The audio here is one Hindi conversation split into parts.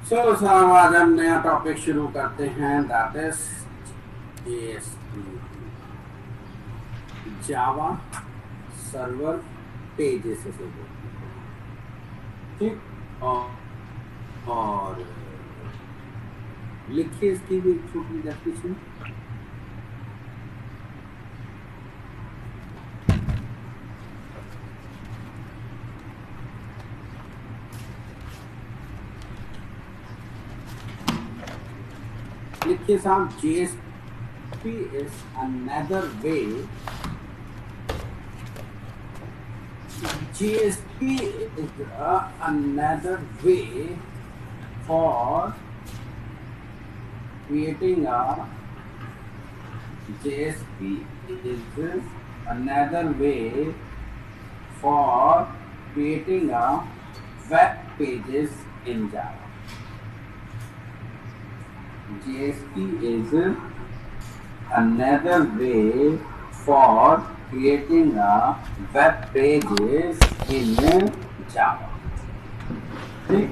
साहब आज हम नया टॉपिक शुरू करते हैं, that is Java server pages से बोलते हैं। ठीक, और लिखिए इसकी भी एक छोटी डेफिनेशन। लिखिए साहब, JSP is another way. GSP is another way for creating a JSP is another way for creating a web pages in Java. JSP is another way for creating a web pages in Java. ठीक,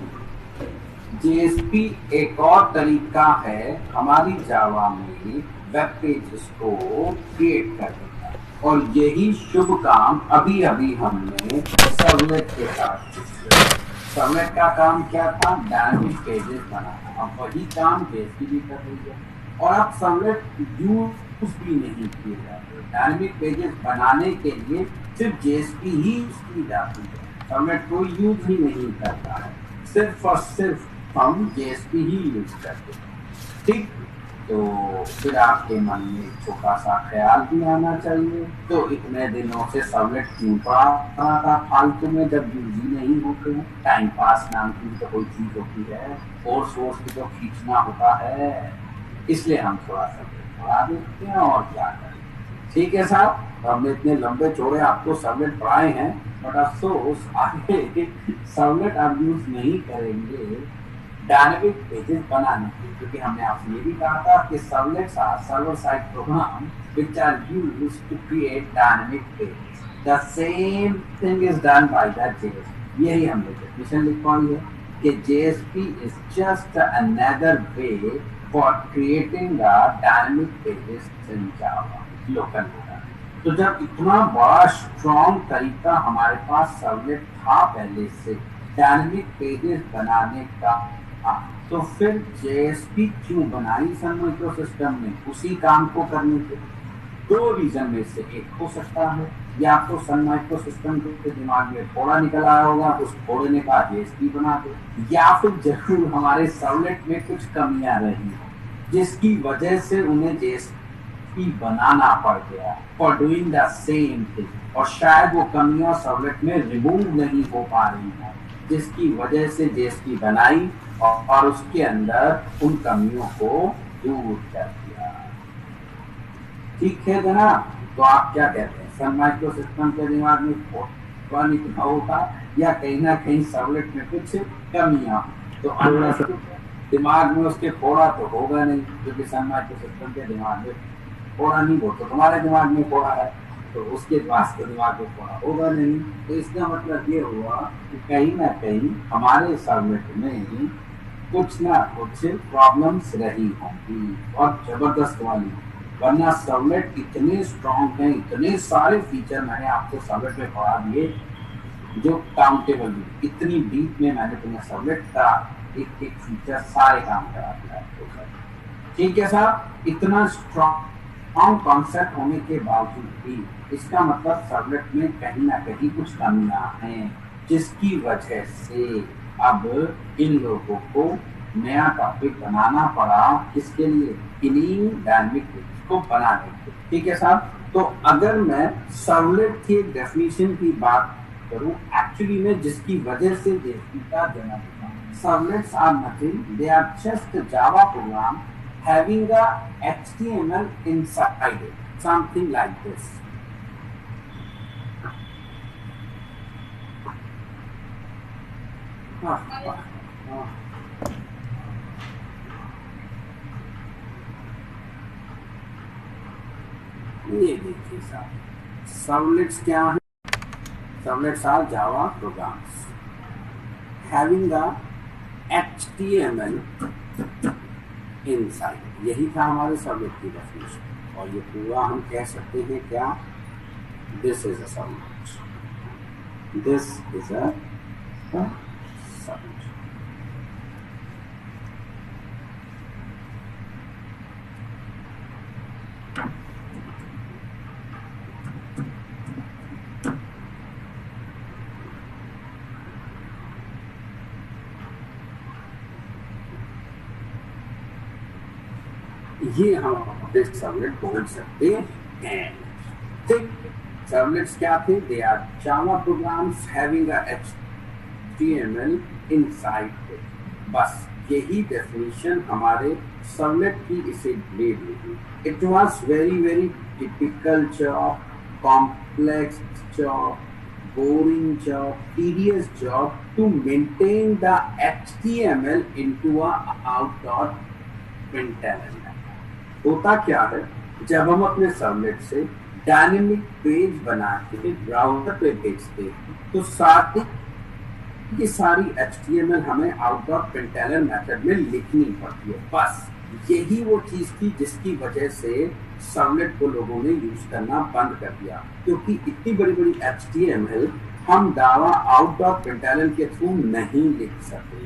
JSP एक और तरीका है हमारी जावा में वेब पेजेस को क्रिएट करने का, और यही शुभ काम अभी अभी हमने सर्वलेट के साथ किया। सर्वलेट का काम क्या था? डायनामिक पेजेस बनाना। अब वही काम JSP भी कर रही है, और अब सर्वलेट यूज भी नहीं किए जाते। डायनामिक पेजेस बनाने के लिए सिर्फ JSP ही यूज की जाती है, सर्वलेट कोई यूज ही नहीं करता है, सिर्फ और सिर्फ हम JSP ही यूज करते हैं। ठीक, तो फिर आपके मन में छोटा सा ख्याल भी आना चाहिए, तो इतने दिनों से सर्वलेट क्यों पड़ा था फालतू में, जब यूज ही नहीं होते हैं। टाइम पास नाम की तो कोई चीज होती है, और सोर्स भी तो खींचना होता है, इसलिए हम थोड़ा सर्वलेट पढ़ा देते हैं, और क्या करें। ठीक है साहब, हमने इतने लंबे चौड़े आपको सर्वलेट पढ़ाए हैं, बट अफसोस आगे सर्वलेट आप यूज नहीं करेंगे डायनामिक पेजेस बनाने के, क्योंकि हमने आपसे ये भी कहा था कि servlets are server side program which are used to create dynamic pages. The same thing is done by the JSP. यही हमने डेफिनेशन लिखवाई है कि JSP is just another way for creating a dynamic pages in Java local data. तो जब इतना बड़ा स्ट्रॉन्ग तरीका हमारे पास सर्वलेट था पहले से डायनामिक पेजेस बनाने का, तो फिर JSP क्यों बनाई सन माइक्रोसिस्टम में उसी काम को करने के? दो रीजन में से एक हो सकता है, या तो सन माइक्रोसिस्टम के दिमाग में फोड़ा निकल आया होगा, उस फोड़े ने कहा JSP बना दो, या फिर जरूर हमारे सर्वलेट में कुछ कमियां रही जिसकी वजह से उन्हें JSP बनाना पड़ गया for doing the same thing, और शायद वो कमियां सर्वलेट में रिमूव नहीं हो पा रही हैं, जिसकी वजह से JSP बनाई और उसके अंदर उन कमियों को दूर कर दिया। ठीक है जनाब, तो आप क्या कहते हैं, सन माइक्रोसिस्टम के दिमाग में फोड़ा निकला होगा, या कहीं ना कहीं सर्वलेट में कुछ कमियां? तो अंदर दिमाग में उसके फोड़ा तो होगा नहीं, क्योंकि सन माइक्रोसिस्टम के दिमाग में फोड़ा नहीं हो, तो तुम्हारे दिमाग में फोड़ा है, तो उसके पास तो दिमाग में फोड़ा होगा नहीं। तो इसका मतलब ये हुआ कि कहीं ना कहीं हमारे सर्वलेट में कुछ ना कुछ प्रॉब्लम्स रही होंगी, और जबरदस्त वाली, वरना सर्वलेट इतने स्ट्रॉन्ग हैं, इतने सारे फीचर मैंने आपको सर्वलेट में पढ़ा दिए जो काउंटेबल भी, इतनी डीप में मैंने तुम्हें सर्वलेट का एक एक फीचर सारे काम करा दिया आपको। ठीक है साहब, इतना स्ट्रॉन्ग कॉन्सेप्ट होने के बावजूद भी इसका मतलब सर्वलेट में कहीं ना कहीं कुछ कमियां हैं, जिसकी वजह से अब इन लोगों को नया टॉपिक बनाना पड़ा, किसके लिए? इन्हीं डायनामिक पेजेस को बनाने के। ठीक है साहब, तो अगर मैं सर्वलेट की डेफिनेशन की बात करूं, एक्चुअली में जिसकी वजह से JSP का जन्म हुआ, servlets are nothing, they are just Java program having a HTML inside it, something like this. ये देखिए साहब, सर्वलेट्स क्या है? Servlets are Java programs having a HTML inside, यही था हमारे सर्वलेट की डेफिनेशन। और ये पूरा हम कह सकते हैं क्या, this is a servlet, this is a servlet. ये हम अपने सर्वलेट बोल सकते हैं। ठीक, सर्वलेट्स क्या थे, they are Java programs having a HTML inside. बस यही डेफिनेशन हमारे सर्वलेट की इसे ले ली। It was very very typical job, complex job, boring job, tedious job to maintain the HTML into a out.println। होता क्या है, जब हम अपने सर्वलेट से डायनेमिक पेज बना के ब्राउजर पे भेजते हैं तो सारी की सारी HTML हमें out.println मेथड में लिखनी पड़ती है। बस यही वो चीज थी जिसकी वजह से सर्वलेट को लोगों ने यूज करना बंद कर दिया, क्योंकि इतनी बड़ी बड़ी HTML हम जावा out.println के थ्रू नहीं लिख सकते।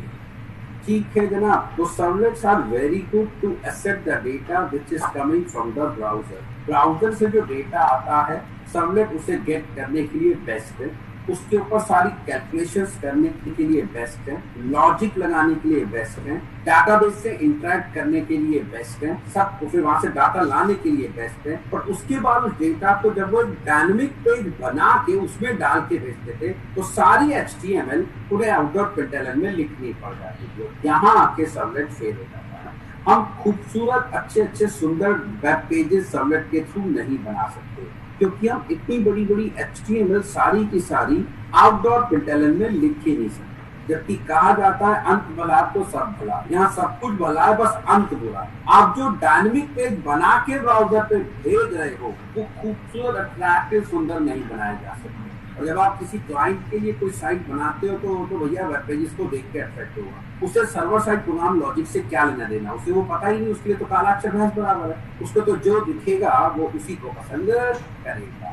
ठीक है जनाब, तो servlets are very good to accept the data which is coming from the browser. Browser से जो डेटा आता है सर्वलेट उसे गेट करने के लिए बेस्ट है, उसके ऊपर सारी कैलकुलेशंस करने के लिए बेस्ट है, लॉजिक लगाने के लिए बेस्ट है, डाटाबेस से इंटरेक्ट करने के लिए बेस्ट है, सब फिर वहां से डाटा लाने के लिए बेस्ट है। और उसके बाद उस डेटा को जब वो डायनेमिक पेज बना के उसमें डाल के भेजते थे तो सारी HTML पूरे out.println में लिखनी पड़ जाती थी। यहाँ आके सर्वलेट फेल हो जाता है। हम खूबसूरत अच्छे अच्छे सुंदर वेब पेजेस सर्वलेट के थ्रू नहीं बना सकते, क्योंकि हम इतनी बड़ी बड़ी HTML सारी की सारी out.println में लिख ही नहीं सकते। जबकि कहा जाता है अंत भला तो सब भला, यहाँ सब कुछ भला है बस अंत बुरा। आप जो डायनेमिक पेज बना के ब्राउजर पे भेज रहे हो वो खूबसूरत अट्रैक्टिव सुंदर नहीं बनाए जा सकते। और जब आप किसी क्लाइंट के लिए कोई साइट बनाते हो तो भैया वेब पेजेस को देख के अट्रैक्ट होगा, उसे सर्वर साइड प्रोग्राम लॉजिक से क्या लेना देना, उसे वो पता ही नहीं, उसके लिए तो काला अक्षर भैंस बराबर है, उसको तो जो दिखेगा वो उसी को पसंद करेगा।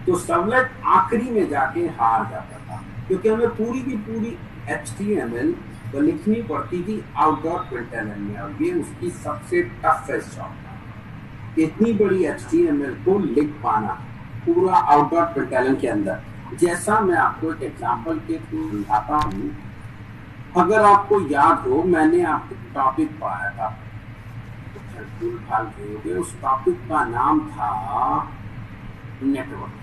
तो सर्वलेट आखिरी में जाके हार जाता था, क्योंकि हमें पूरी की पूरी HTML तो लिखनी पड़ती थी out.println में, और ये उसकी सबसे टफेस्ट जॉब था। इतनी बड़ी HTML को लिख पाना पूरा out.println के अंदर। जैसा मैं आपको एक एग्जांपल के थ्रू समझाता हूँ, अगर आपको याद हो मैंने आपको टॉपिक पढ़ाया था, उस टॉपिक का नाम था नेटवर्किंग।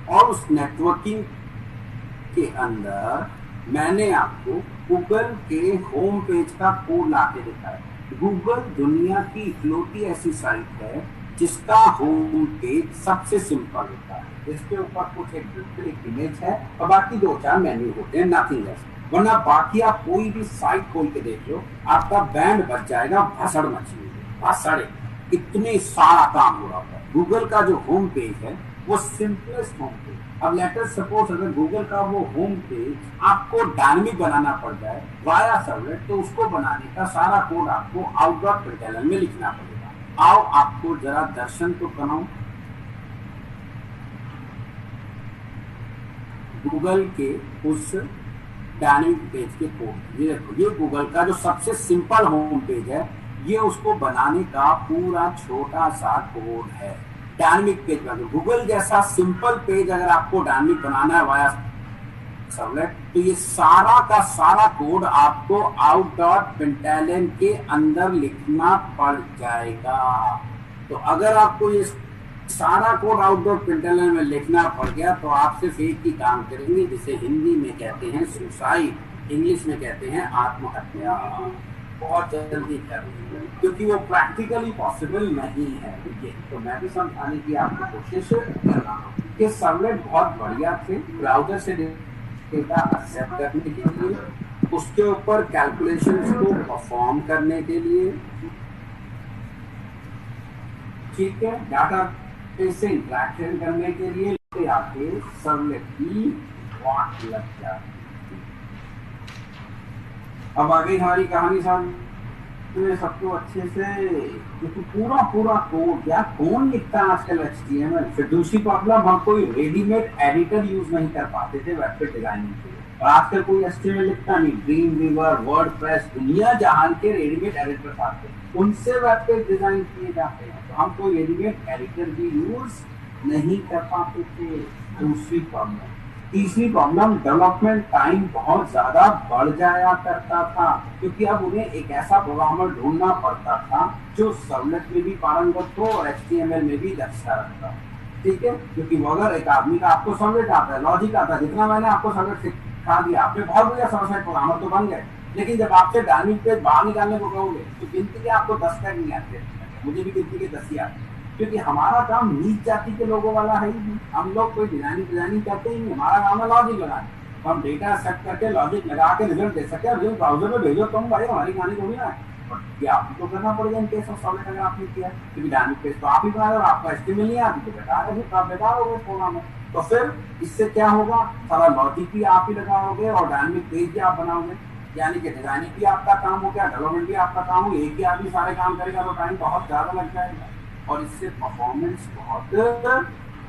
और उस नेटवर्किंग के अंदर मैंने आपको गूगल के होम पेज का कोड ला के दिखाया। गूगल दुनिया की इकलौती ऐसी साइट है जिसका होम पेज सबसे सिंपल होता है, जिसके ऊपर कुछ एक इमेज है और बाकी 2-4 मेन्यू होते हैं, नथिंग एल्स। वरना बाकी आप कोई भी साइट खोल के देख लो, आपका बैंड बच जाएगा, भसड़ मची भसड़े, इतने सारा काम हो रहा है। गूगल का जो होम पेज है वो सिंपलेस्ट होम पेज। अब लेटर सपोज अगर गूगल का वो होम पेज आपको डायनेमिक बनाना पड़ जाए वाया सर्वलेट, तो उसको बनाने का सारा कोड आपको out.println में लिखना पड़ेगा। आओ आपको जरा दर्शन तो कराऊं गूगल के उस डायनेमिक पेज के कोड। ये देखो, ये गूगल का जो सबसे सिंपल होम पेज है, ये उसको बनाने का पूरा छोटा सा कोड है। डायनेमिक पेज बना, गूगल जैसा सिंपल पेज अगर आपको डायनेमिक बनाना है वाया सर्वलेट, तो ये सारा का सारा कोड आपको out.println के अंदर लिखना पड़ जाएगा। तो अगर आपको ये सारा कोड out.println में लिखना पड़ गया तो आप सिर्फ एक ही काम करेंगे, जिसे हिंदी में कहते हैं सुसाइड, इंग्लिश में कहते हैं आत्महत्या। बहुत जल्दी करेंगे, क्योंकि वो प्रैक्टिकली पॉसिबल नहीं है। तो मैं भी समझाने की आपको कोशिश कर रहा हूँ कि सर्वलेट बहुत बढ़िया थे ब्राउजर से डेटा एक्सेप्ट करने के लिए, उसके ऊपर कैलकुलेशंस को परफॉर्म करने के लिए, ठीक है, डाटा से इंटरेक्शन करने के लिए आके सर्वलेट की वाट लग जाती। अब आ गई हमारी कहानी सामने सबको अच्छे से, क्योंकि पूरा पूरा कोड या कौन लिखता है आजकल HTML। फिर दूसरी प्रॉब्लम, हम कोई रेडीमेड एडिटर यूज नहीं कर पाते थे वेब पे डिजाइनिंग के लिए, और आजकल कोई HTML लिखता नहीं। ड्रीम वीवर, वर्डप्रेस, दुनिया जहान के रेडीमेड एडिटर आते हैं, उनसे वेब पे डिजाइन किए जाते हैं, तो हम कोई रेडीमेड एडिटर भी यूज नहीं कर पाते थे। दूसरी प्रॉब्लम। तीसरी प्रॉब्लम, डेवलपमेंट टाइम बहुत ज्यादा बढ़ जाया करता था, क्योंकि अब उन्हें एक ऐसा प्रोग्रामर ढूंढना पड़ता था जो सर्वलेट में भी पारंगत हो और HTML में भी दक्षता रखता हो। ठीक है, क्योंकि अगर एक आदमी का आपको सर्वलेट आता है, लॉजिक आता है, जितना मैंने आपको सर्वलेट सिखा दिया, आपने बहुत बढ़िया सर्वलेट प्रोग्रामर तो बन गए, लेकिन जब आपसे डायनेमिक पेज बाहर निकालने को कहोगे तो गिनती के आपको 10 तक नहीं आते। मुझे भी गिनती के 10 ही आते, क्योंकि हमारा काम नीच जाति के लोगों वाला है ही। हम लोग कोई डिजाइनिंग करते ही नहीं, हमारा काम है लॉजिक लगाना। तो हम डेटा सेट करके लॉजिक लगा के रिजल्ट दे सकते हैं, रिजल्ट ब्राउजर में भेजो तुम, भाई हमारी कहानी थोड़ी ना है। क्या आपको करना पड़ेगा इन केस ऑफ सॉलिड अगर आपने किया, क्योंकि डायनेमिक पेज तो आप ही बना रहे हो, आपका HTML नहीं आती तो बेकार है, आप बेकार हो गए प्रोग्राम में। तो फिर इससे क्या होगा, सारा लॉजिक भी आप ही लगाओगे और डायनेमिक पेज भी आप बनाओगे, यानी कि डिजाइनिंग भी आपका काम हो गया, डेवलपमेंट भी आपका काम हो, एक ही आदमी सारे काम करेगा तो टाइम बहुत ज्यादा लग जाएगा और इससे परफॉर्मेंस बहुत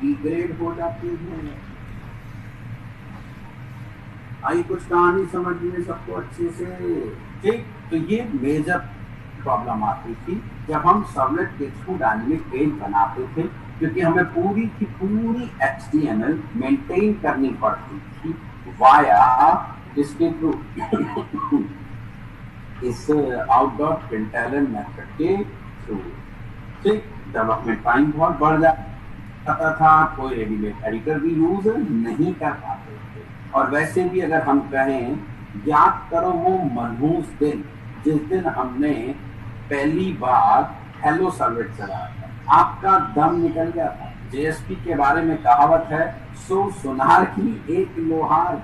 डिग्रेड हो जाती है। आई कुछ कहानी समझ में सबको अच्छे से? ठीक, तो ये मेजर प्रॉब्लम आती थी जब हम सर्वलेट के थ्रू डायनेमिक पेज बनाते थे, क्योंकि हमें पूरी की पूरी HTML मेंटेन करनी पड़ती थी वाया इसके थ्रू इस out.println मेथड के थ्रू। ठीक, डेवलपमेंट टाइम बहुत बढ़ जाता था, कोई रेडीमेड एडिटर भी यूज नहीं कर पाते थे। और वैसे भी अगर हम कहें, याद करो वो मनहूस दिन जिस दिन हमने पहली बार हेलो सर्वलेट चलाया था, आपका दम निकल गया था। JSP के बारे में कहावत है, सो सुनार की एक लोहार।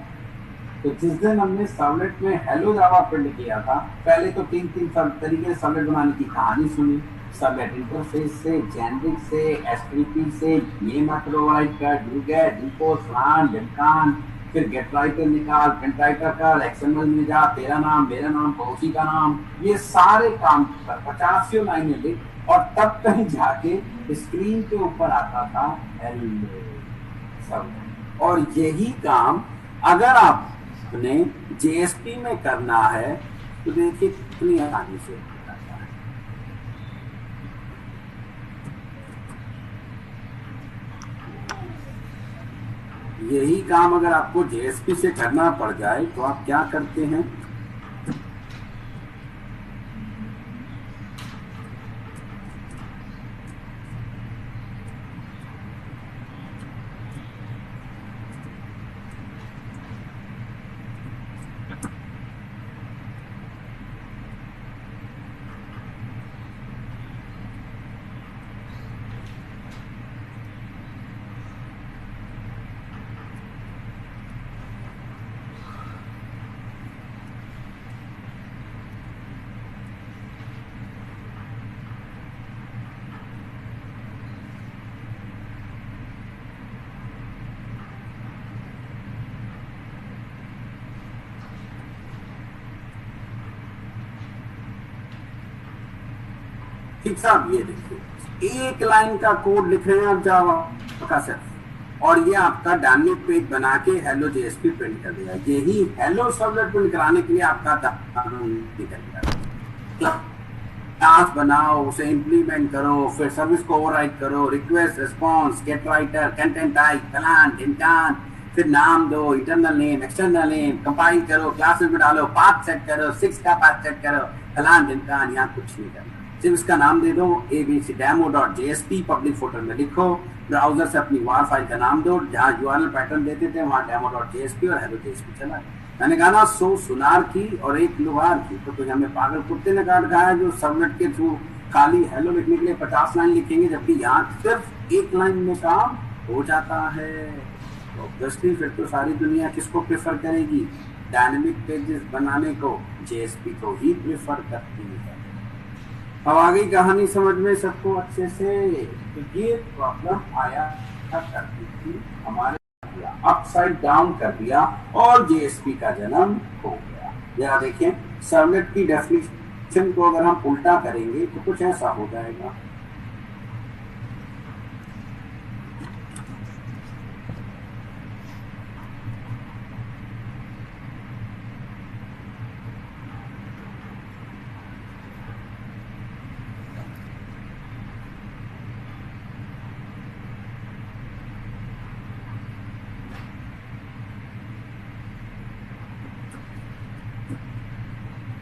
तो जिस दिन हमने सर्वलेट में हेलो जावा प्रिंट किया था, पहले तो 3 तरीके से सर्वलेट बनाने की कहानी सुनी, सर्वलेट इंटरफेस से, जेनरिक से, STP से, ये मैक्रोवाइट का, डूगेट, डिपोज, फ्लान, लिमकान, फिर गेट राइटर निकाल, प्रिंट राइटर का, XML में जा, तेरा नाम, मेरा नाम, पड़ोसी का नाम, ये सारे काम कर 50 लाइनें लिख, और तब कहीं जाके स्क्रीन के ऊपर आता था हेलो सर्वलेट। और यही काम अगर आपने JSP में करना है तो देखिए कितनी आसानी से करता है। यही काम अगर आपको JSP से करना पड़ जाए तो आप क्या करते हैं, ठीक साहब, ये देखिए एक लाइन का कोड लिख रहे हैं आप जावा का सिर्फ, और ये आपका डायनेमिक पेज बना के हेलो JSP प्रिंट कर देगा। यही हेलो सर्वलेट प्रिंट कराने के लिए आपका क्लास बनाओ, उसे इंप्लीमेंट करो, फिर सर्विस को ओवरराइड करो, request, response, gate writer, content type, फलान ढिमकान, फिर नाम दो, internal name, external name, compile करो, क्लासेस में डालो, पाथ सेट करो, 6 का पाथ सेट करो, फलान ढिमकान। यहाँ कुछ नहीं करना, सिर्फ इसका नाम दे दो ABC demo.jsp, पब्लिक फोल्डर में लिखो, ब्राउजर से अपनी वार फाइल का नाम दो, जहाँ URL पैटर्न देते थे वहाँ demo.jsp और hello JSP चला। मैंने कहा ना, 100 सुनार की और एक लोहार की, तो हमें पागल कुत्ते ने काट खाया जो सर्वलेट के थ्रू खाली हेलो लिखने के लिए 50 लाइन लिखेंगे, जबकि यहाँ सिर्फ एक लाइन में काम हो जाता है। ऑब्वियसली फिर तो सारी दुनिया किसको प्रेफर करेगी, डायनेमिक पेजेस बनाने को, JSP को ही प्रेफर करती है। अब आ गई कहानी समझ में सबको अच्छे से? तो ये प्रॉब्लम आया करती थी हमारे, अपसाइड डाउन कर दिया और JSP का जन्म हो गया। जरा देखें, सर्वलेट की डेफिनेशन को अगर हम उल्टा करेंगे तो कुछ ऐसा हो जाएगा।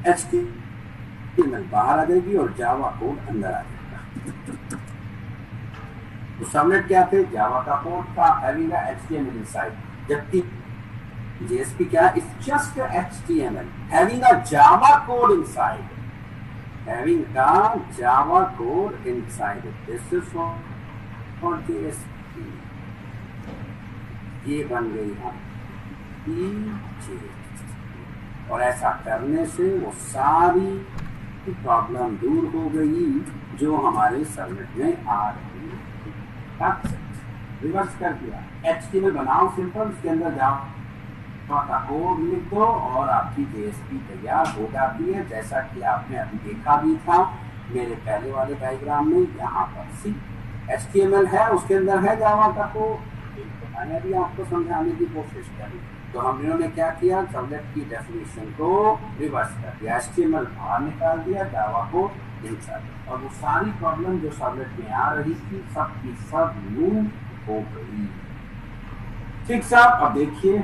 HTML बाहर आ जाएगी और जावा कोड अंदर आ जाएगा। तो सर्वलेट क्या थे? जावा का कोड था, हैविंग अ HTML इनसाइड, जबकि JSP क्या है? It's just HTML having a Java code inside, having a Java code inside. This is for JSP। ये बन गई हमारी JSP, और ऐसा करने से वो सारी प्रॉब्लम दूर हो गई जो हमारे सर्वलेट में आ रही है। रिवर्स कर दिया, HTML बनाओ सिंपल, उसके अंदर जावा का कोड लिख दो और आपकी JSP तैयार हो जाती है, जैसा कि आपने अभी देखा भी था मेरे पहले वाले डायग्राम में। यहाँ पर सी HTML है, उसके अंदर है जावा का कोड, मैंने अभी आपको समझाने की कोशिश करी। तो हम लोगों ने क्या किया? सर्वलेट की डेफिनेशन को रिवर्स कर दिया, HTML बाहर निकाल दिया, जावा को इंसर्ट, और वो सारी प्रॉब्लम जो सर्वलेट में आ रही थी सब की सब मूव हो गई। ठीक साहब, अब देखिए,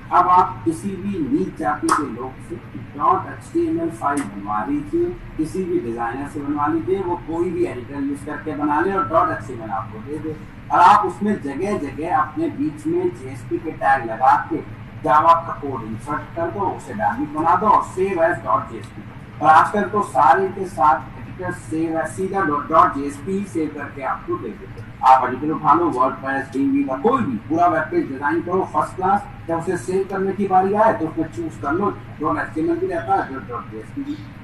अब आप किसी भी नीच जाति के लोग से .html फाइल बनवा लीजिए, किसी भी डिजाइनर से बनवा लीजिए, वो कोई भी एडिटर यूज करके बना ले और .html आपको दे दे, और आप उसमें जगह जगह अपने बीच में JSP के टैग लगा के जावा का कोड इंसर्ट कर दो, उसे डायनामिक बना दो और सेव एज .jsp। और आजकल तो सारे के साथ एडिटर सेव एज सीधा .jsp ही सेव करके आपको दे देते। आप एडिटर उठा लो, वर्डप्रेस, डीवी का कोई भी पूरा वेब पेज डिजाइन करो फर्स्ट क्लास, जब उसे सेव करने की बारी आए तो उसमें चूज कर लो, .html भी रहता है,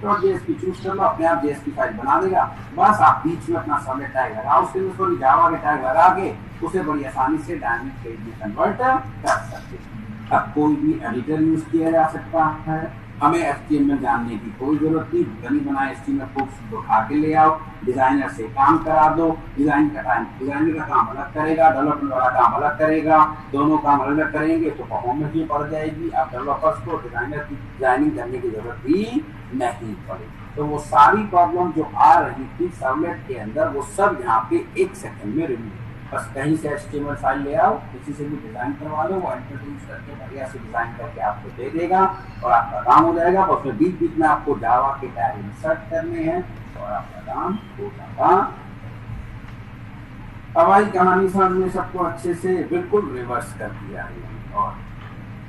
.jsp चूज कर लो, अपने आप JSP फाइल बना देगा। बस आप बीच में अपना सर्वलेट टैग लगाओ, उसके लिए जावा के टैग लगा के उसे बड़ी आसानी से डायनामिक पेज में कन्वर्ट कर सकते हैं। अब कोई भी एडिटर यूज किया जा सकता है, हमें HTML जानने की कोई जरूरत नहीं, बनी बनाए HTML को उठा के ले आओ, डिजाइनर से काम करा दो, डिजाइनर का काम अलग करेगा, डेवलपमेंट वाला काम अलग करेगा, दोनों काम अलग करेंगे तो परफॉर्मेंस भी बढ़ जाएगी। अब डेवलपर्स को डिजाइनर की डिजाइनिंग करने की जरूरत भी नहीं पड़ेगी। तो वो सारी प्रॉब्लम जो आ रही थी सर्वलेट के अंदर, वो सब यहाँ पे 1 सेकंड में रिमूव। बस कहीं से HTML फाइल ले आओ, किसी से भी डिजाइन करवा लो, वो एडिटर यूज करके बढ़िया से डिजाइन करके आपको दे देगा और आपका काम हो जाएगा। और उसमें बीच बीच में आपको जावा के टैग इंसर्ट करने हैं और आपका काम हो जाएगा। हमारी कहानी समझ में सबको अच्छे से बिल्कुल रिवर्स कर दिया है और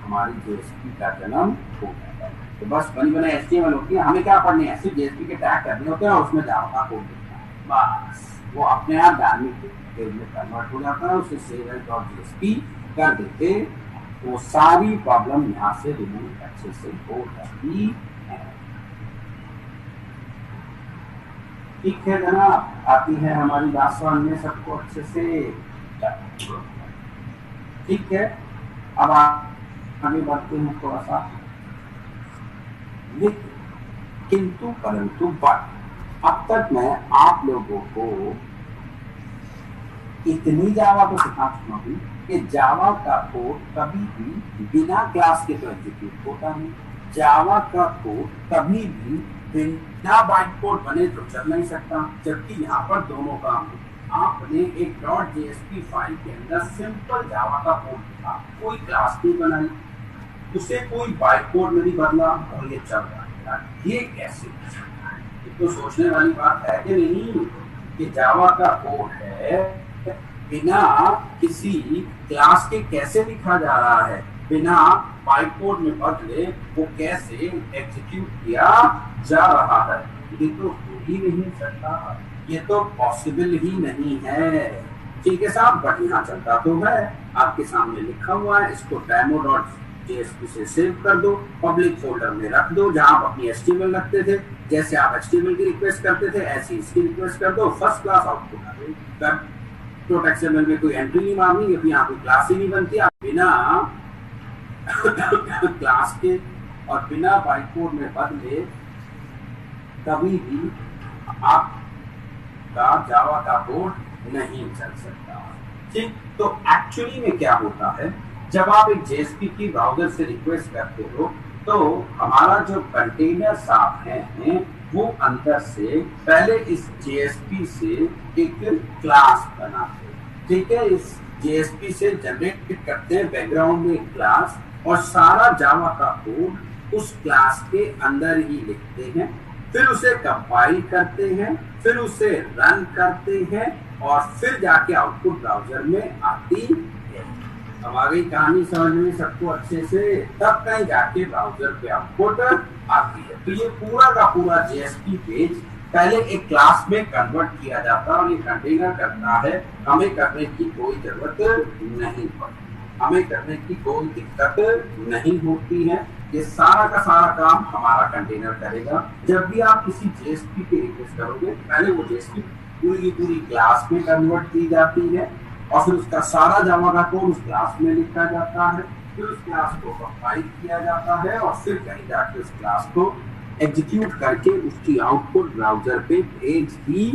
हमारी JSP का जन्म हो जाता है। तो बस बनी बनाई HTML होती है, हमें क्या पढ़नी है? सिर्फ JSP के टैग करने होते हैं और उसमें जावा का कोड लिखना है, बस वो अपने आप डायनामिक पेज में कन्वर्ट हो जाता है। उसे सेव एज .jsp कर देते, वो सारी प्रॉब्लम यहाँ से रिमूव अच्छे से हो जाती है। ठीक है जनाब, आती है हमारी बात समझ में सबको अच्छे से? ठीक है, अब आगे बढ़ते हैं थोड़ा सा। किंतु परंतु बट अब तक मैं आप लोगों को इतनी जावा को सिखा चुका हूं कि जावा का कोड कभी भी बिना क्लास के तो एग्जीक्यूट होता नहीं, जावा का कोड कभी भी बिना बाइट कोड बने तो चल नहीं सकता, जबकि यहाँ पर दोनों काम है। आपने एक .jsp फाइल के अंदर सिंपल जावा का कोड लिखा, कोई क्लास नहीं बनाई, उसे कोई बाइट कोड नहीं बदला और ये चल रहा है। ये कैसे? तो सोचने वाली बात है कि नहीं कि जावा का कोड है, बिना किसी क्लास के कैसे लिखा जा रहा है, बिना बाइट कोड में बदले वो कैसे एग्जीक्यूट किया जा रहा है? ये तो हो ही नहीं सकता, ये तो पॉसिबल ही नहीं है। ठीक है साहब, बट यहाँ चलता तो है, आपके सामने लिखा हुआ है, इसको demo.jsp से सेव कर दो, पब्लिक फोल्डर में रख दो जहां आप अपनी HTML रखते थे। जैसे आप HTML की रिक्वेस्ट करते थे ऐसी इसकी रिक्वेस्ट कर दो, फर्स्ट क्लास आउटपुट आ गई। .xml में कोई एंट्री नहीं मारनी, क्योंकि यहाँ कोई क्लास ही नहीं बनती। आप बिना क्लास के और बिना बाइटकोड में बदले कभी भी आपका जावा का कोड नहीं चल सकता। ठीक, तो एक्चुअली में क्या होता है, जब आप एक जेएसपी की ब्राउजर से रिक्वेस्ट करते हो तो हमारा जो कंटेनर साफ है वो अंदर से पहले इस जेएसपी से एक क्लास बनाते हैं। ठीक है, इस जेएसपी से जनरेट करते हैं बैकग्राउंड में एक क्लास और सारा जावा का कोड उस क्लास के अंदर ही लिखते हैं, फिर उसे कंपाइल करते हैं, फिर उसे रन करते हैं और फिर जाके आउटपुट ब्राउजर में आती है। अब आगे कहानी समझ में सबको अच्छे से, तब कहीं जाके ब्राउजर पे आउटपुट आती है। तो ये पूरा का पूरा जेएसपी पेज पहले एक क्लास में कन्वर्ट किया जाता है और ये कंटेनर करता है, हमें करने की कोई जरूरत नहीं पड़ती, हमें करने की कोई दिक्कत नहीं होती है, ये सारा का सारा काम हमारा कंटेनर करेगा। जब भी आप किसी जेएसपी की रिक्वेस्ट करोगे पहले वो जेएसपी पूरी की पूरी क्लास में कन्वर्ट की जाती है और फिर उसका सारा जावा का कोड उस क्लास में लिखा जाता है, फिर उस क्लास को कंपाइल किया जाता है और फिर कहीं जाके उस क्लास को एग्जीक्यूट करके उसकी आउटपुट ब्राउजर पे भेज दी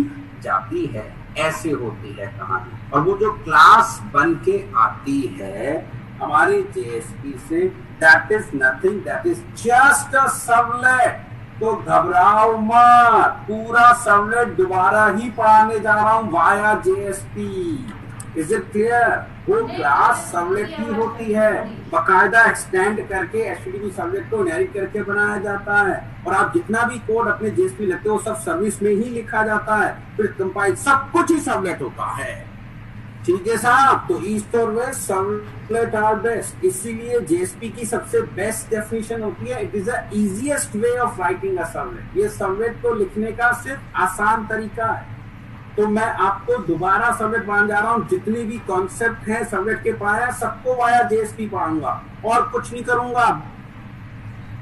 जाती है। ऐसे होती है कहानी। और वो जो क्लास बन के आती है हमारे जेएसपी से, that is nothing, that is just a servlet. तो घबराओ मत, पूरा सर्वलेट दोबारा ही पढ़ाने जा रहा हूं via JSP. Is it clear? वो क्लास सर्वलेट ही होती है, बकायदा एक्सटेंड करके एचटीटीपी सर्वलेट को इनहेरिट करके बनाया जाता है और आप जितना भी कोड अपने जेएसपी लिखते हो सब सर्विस में ही लिखा जाता है, फिर कंपाइल सब कुछ ही सर्वलेट होता है। ठीक है साहब, तो ईस्ट और वेस्ट सर्वलेट आर बेस्ट। इसीलिए जेएसपी की सबसे बेस्ट डेफिनेशन होती है, it is the easiest way of writing a servlet. ये सर्वलेट को लिखने का सिर्फ आसान तरीका है। तो मैं आपको दोबारा सर्वलेट पढ़ाने जा रहा हूँ, जितनी भी कॉन्सेप्ट है सर्वलेट के पढ़ाया सबको वाया जेएसपी पढ़ाऊंगा और कुछ नहीं करूंगा।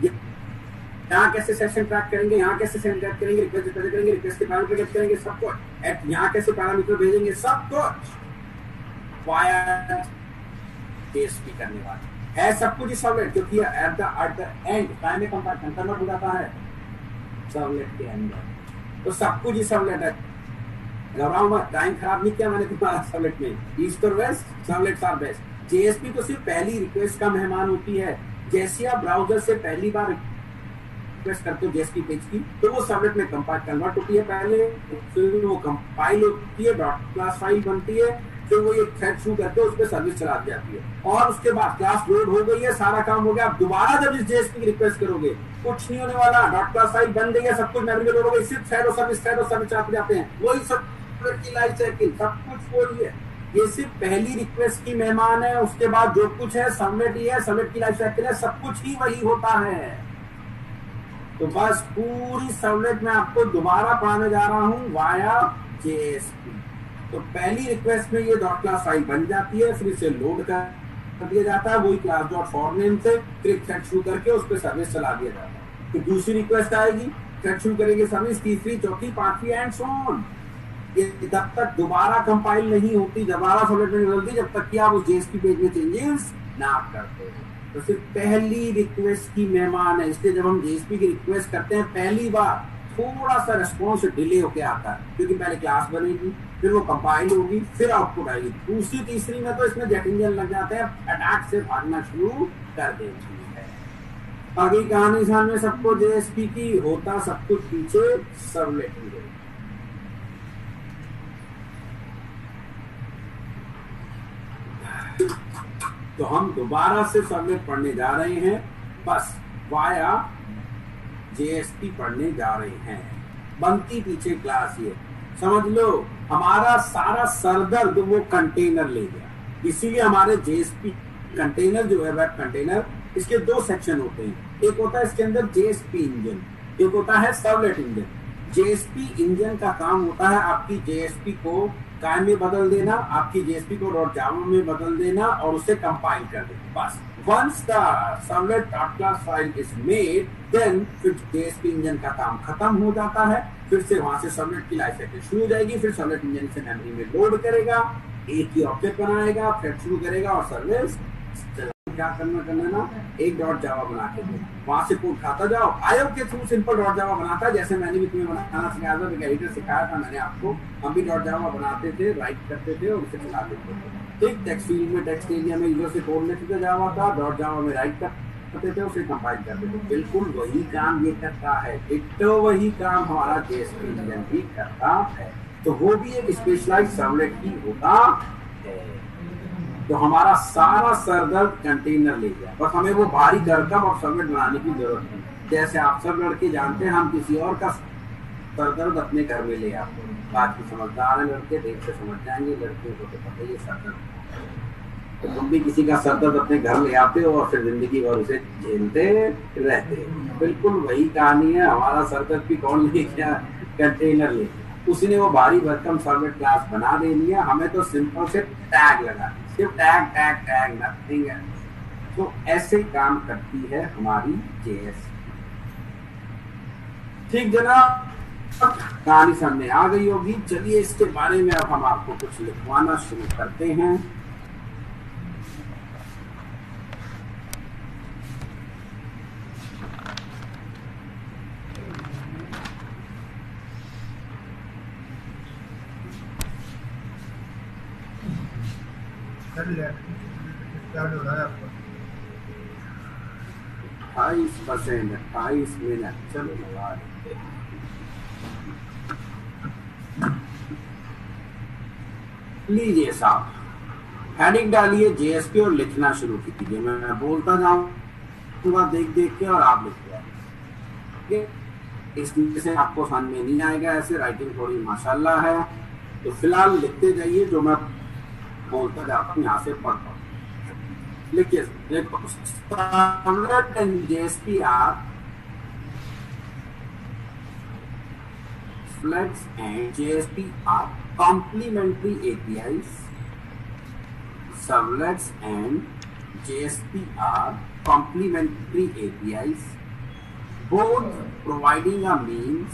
यहाँ कैसे सेशन ट्रैक करेंगे, यहाँ कैसे सेशन ट्रैक करेंगे, रिक्वेस्ट करेंगे, रिक्वेस्ट के पैरामीटर करेंगे, सब कुछ यहाँ कैसे पैरामीटर भेजेंगे, सब कुछ वाया जेएसपी करने वाला है। सब कुछ सर्वलेट, क्योंकि एट द एंड टाइम में कन्वर्ट हो जाता है सर्वलेट के अंदर, तो सब कुछ ही सर्वलेट है। घबराओ मत, टाइम खराब नहीं किया मैंने तुम्हारा सर्वलेट में। ईस्ट और west servlets are best. JSP तो सिर्फ पहली रिक्वेस्ट का मेहमान होती है। जैसे आप ब्राउजर से पहली बार रिक्वेस्ट करते हो जेएसपी पेज की, तो वो सर्वलेट में कन्वर्ट होती है पहले, फिर वो कंपाइल होती है, डॉट क्लास फाइल बनती है, फिर वो ये थ्रेड शुरू करके उस पर सर्विस चला दी जाती है और उसके बाद क्लास लोड हो गई है, सारा काम हो गया। आप दोबारा जब इस जेएसपी की रिक्वेस्ट करोगे कुछ नहीं होने वाला, डॉट क्लास फाइल बन गई है, सब कुछ मेमोरी में लोड हो गई, सिर्फ थ्रेड और सर्विस आते जाते हैं, वही सब की लाइफ साइकिल, सब कुछ वही है। ये सिर्फ पहली रिक्वेस्ट की मेहमान है, उसके बाद जो कुछ है सर्वलेट ही है, सर्वलेट की लाइफ साइकिल है, सब कुछ ही वही होता है। तो बस पूरी सर्वलेट में आपको दोबारा पढ़ाने जा रहा हूं वाया जेएसपी। तो पहली रिक्वेस्ट में ये डॉट क्लास फाइल बन जाती है, फिर इसे लोड कर दिया जाता है वही क्लास डॉट फॉर नेम से, फिर थ्रेड शुरू करके उस पर सर्विस चला दिया जाता है। फिर दूसरी रिक्वेस्ट आएगी, थ्रेड शुरू करेंगे सर्विस, तीसरी, चौथी, पांचवी एंड सो ऑन। ये जब तक दोबारा कंपाइल नहीं होती, दोबारा सर्वलेट में नहीं बदलती, जब तक कि आप उस जेएसपी पेज में चेंजेस ना करते। तो सिर्फ पहली रिक्वेस्ट की मेहमान है, इसलिए जब हम जेएसपी की रिक्वेस्ट करते हैं पहली बार थोड़ा सा रिस्पॉन्स डिले होके आता है, क्योंकि पहले क्लास बनेगी, फिर वो कंपाइल होगी, फिर आउटपुट आएगी। दूसरी तीसरी में तो इसमें जेट इंजन लग जाते हैं, अटैक से भागना शुरू कर देती है। आगे कहानी सामने सबको जेएसपी की, होता सब कुछ पीछे सर्वलेट में। तो हम दोबारा से सर्वलेट पढ़ने जा रहे हैं, बस वाया जेएसपी पढ़ने जा रहे हैं। बनती पीछे क्लास ये समझ लो, हमारा सारा सरदर्द वो कंटेनर ले गया। इसीलिए हमारे जेएसपी कंटेनर जो है वेब कंटेनर, इसके दो सेक्शन होते हैं। एक होता है इसके अंदर जेएसपी इंजन, एक होता है सर्वलेट इंजन। जेएसपी इंजन का काम होता है आपकी जेएसपी को काय में बदल देना, आपकी जेएसपी को डॉट जावा में बदल देना और उसे कंपाइल कर देना, बस। Once the servlet class file is made, then फिर जेएसपी इंजन का काम खत्म हो जाता है, फिर से वहां से सर्वलेट की लाइफ साइकिल शुरू हो जाएगी, फिर सर्वलेट इंजन से मेमोरी में लोड करेगा, एक ही ऑब्जेक्ट बनाएगा, थ्रेड शुरू करेगा और सर्विस क्या करना ना, एक डॉट जावा बना के दो, वहां से कोड उठाता जाओ, आयोग के थ्रू सिंपल डॉट जावा बनाता है, जैसे मैंने भी तुम्हें बनाना सिखाया था, एडिटर सिखाया था मैंने आपको, हम भी डॉट जावा बनाते थे, राइट करते थे और उसे चलाते थे। ठीक, टेक्स्ट फील्ड में टेक्स्ट एरिया में यूजर से कोड लेते थे जावा का, डॉट जावा में राइट करते थे, उसे कंपाइल करते थे। बिल्कुल वही काम ये करता है, डिट्टो वही काम हमारा जेएसपी इंजन भी करता है। तो वो भी एक स्पेशलाइज्ड सर्वलेट ही होता है। तो हमारा सारा सरदर्द कंटेनर ले गया, बस हमें वो भारी करकम और सर्वलेट बनाने की जरूरत नहीं। जैसे आप सब लड़के जानते हैं, हम किसी और का सरदर्द अपने घर में ले आते हैं। बात की समझदार है लड़के, देख से समझ जाएंगे, लड़कियों को तो पता ही है सरदर्द। तो तुम भी किसी का सरदर्द अपने घर ले आते हो और फिर जिंदगी भर उसे झेलते रहते हो। बिल्कुल वही कहानी है, हमारा सरदर्द भी कौन ले गया, कंटेनर ले गया। उसने वो भारी भरकम सर्वलेट क्लास बना दे लिया, हमें तो सिंपल से टैग लगा, सिर्फ टैग टैग टैग, नथिंग है। तो ऐसे काम करती है हमारी जेएसपी। ठीक जनाब, कहानी सामने आ गई होगी। चलिए इसके बारे में अब हम आपको कुछ लिखवाना शुरू करते हैं। स्टार्ट हो रहा है आपका 28%, 28 मिनट, चलो लगा देते हैं। लीजिए साहब, हेडिंग डालिए जेएसपी और लिखना शुरू कीजिए। मैं बोलता जाऊंगा देख देख के और आप लिखते जाइए। इसमें से आपको समझ में नहीं आएगा, ऐसे राइटिंग थोड़ी माशाल्लाह है, तो फिलहाल लिखते जाइए, जो मैं बोलता जाता हूँ यहाँ से पढ़ता हूँ। लिखिए, servlet and JSP are Flex and JSP are complementary APIs. Servlets and JSP are complementary APIs, both providing a means,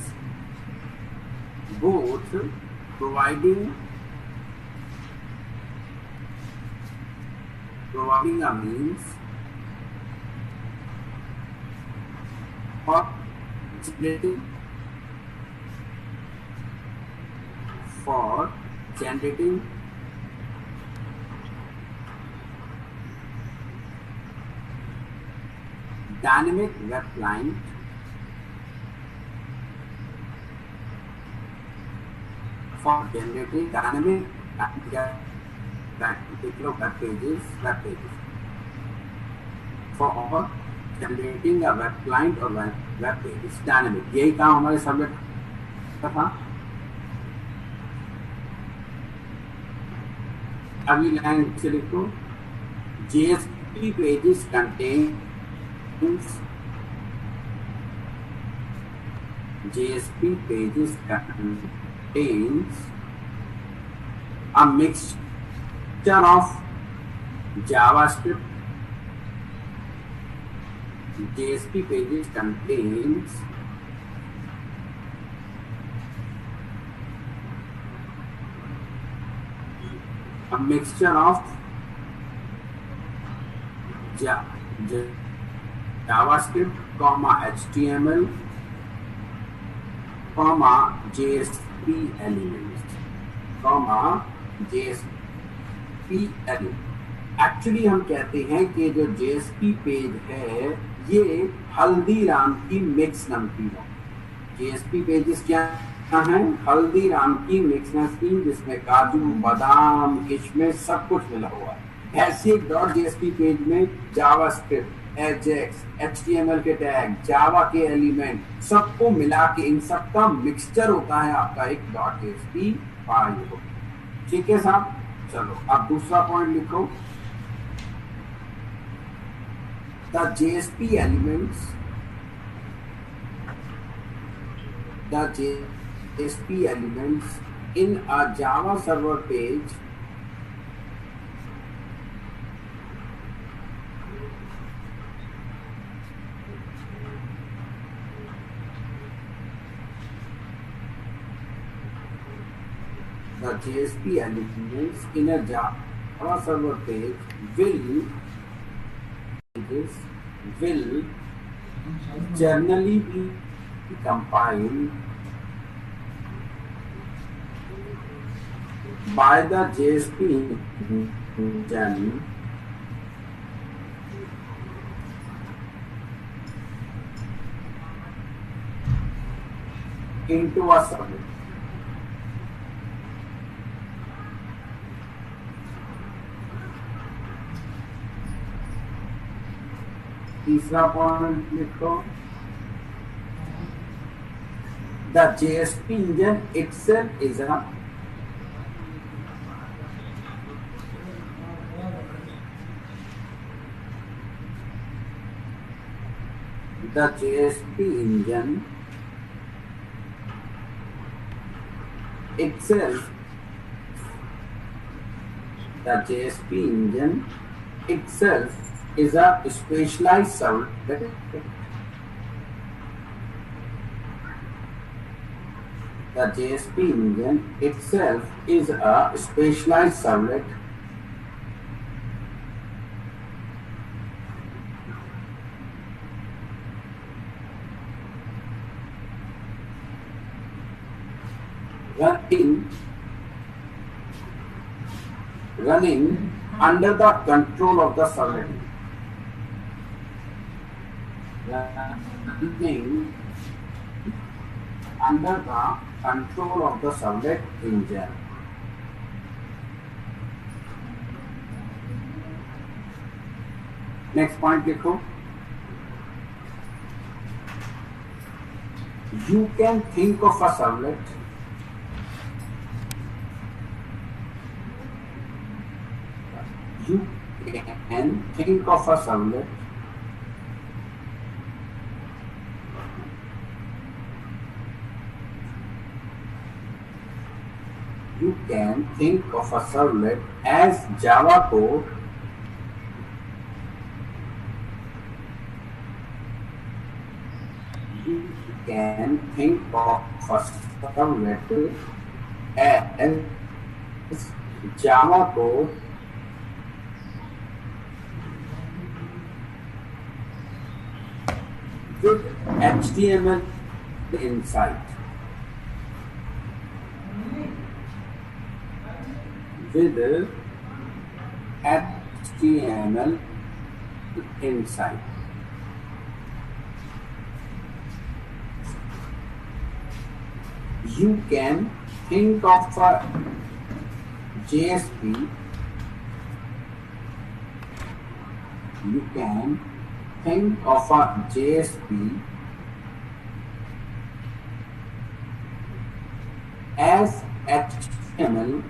both providing a means for generating dynamic web client for generating dynamic particular web pages for generating a web client or web pages dynamic। यही काम हमारे सबमिट का था। अगली लाइन से लिखो, JSP pages contains a mixture of JavaScript. JSP pages contains a mixture of JavaScript, HTML, JSP elements, JSP element। Actually हम कहते हैं कि जो JSP पेज है ये हल्दीराम की मिक्स नमकीन है। JSP पेजेस क्या है? हल्दीराम की मिक्स नमकीन, जिसमें काजू, बादाम, किशमिश सब कुछ मिला हुआ है। ऐसे एक .JSP पेज में जावास्क्रिप्ट, एजेक्स, HTML के टैग, जावा के एलिमेंट सबको मिला के इन सबका मिक्सचर होता है आपका एक .JSP फाइल। ठीक है साहब, चलो अब दूसरा पॉइंट लिखो। The JSP elements in a Java server page will pages will generally be compiled by the JSP engine into a servlet. तीसरा पॉइंट लिखो, the JSP engine itself is a the JSP engine itself the JSP engine itself is a specialized servlet. The JSP engine itself is a specialized servlet running under the control of the servlet. Running under the control of the servlet engine. Next point लिखो, you can think of a servlet you can think of a servlet you can think of a servlet as Java code you can think of a servlet as Java code with HTML inside. With HTML inside. You can think of a JSP. You can think of a JSP as HTML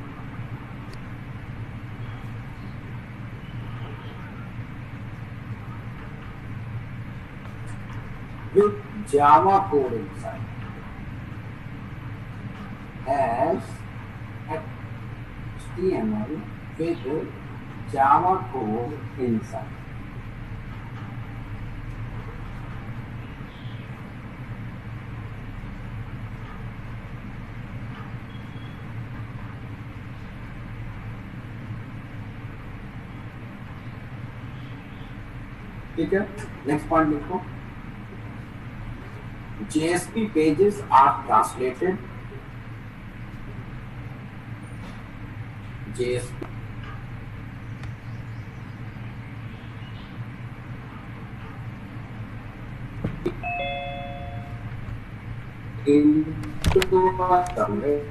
with Java code inside. As HTML with Java code inside. ठीक है, नेक्स्ट पॉइंट लिखो, JSP pages are translated JSP into a servlet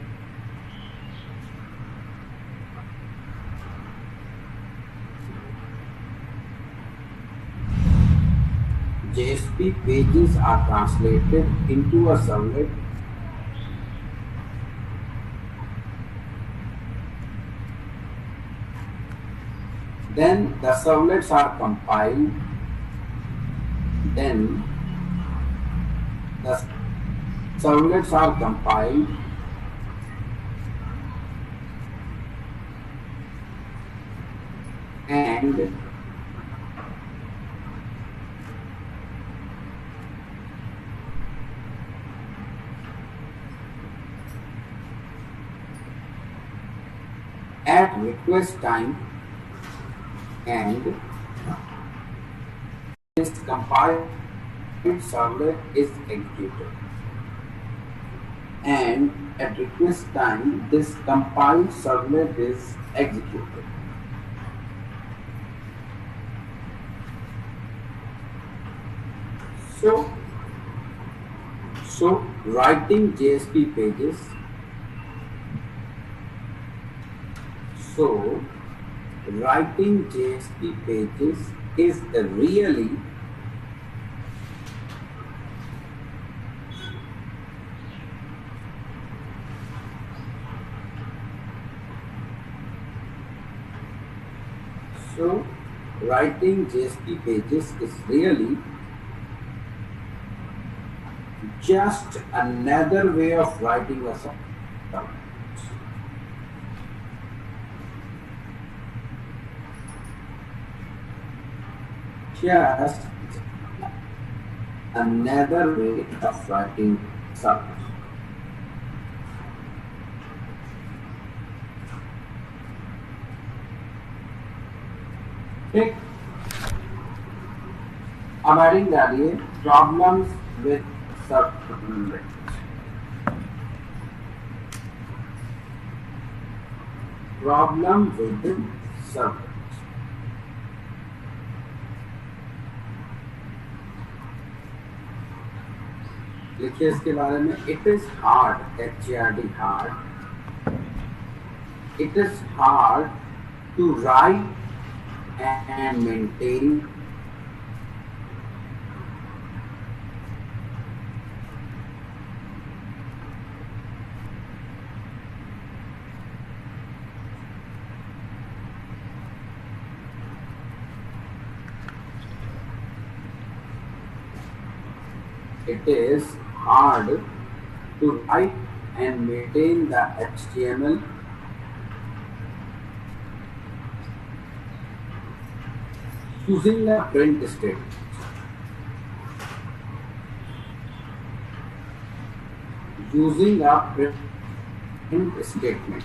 JSP pages are translated into a servlet then the servlets are compiled then the servlets are compiled and at request time and this compiled servlet is executed, and at request time this compiled servlet is executed. So writing JSP pages. So writing JSP pages is really writing JSP pages is really just another way of writing a song. Just another way of writing subject. ठीक, अब हेडिंग डालिए problems with servlet. Problem with servlet. लिखिए इसके बारे में. It is hard, HARD, hard. It is hard to write and maintain it is hard to write and maintain the HTML using a print statement. Using a print statement.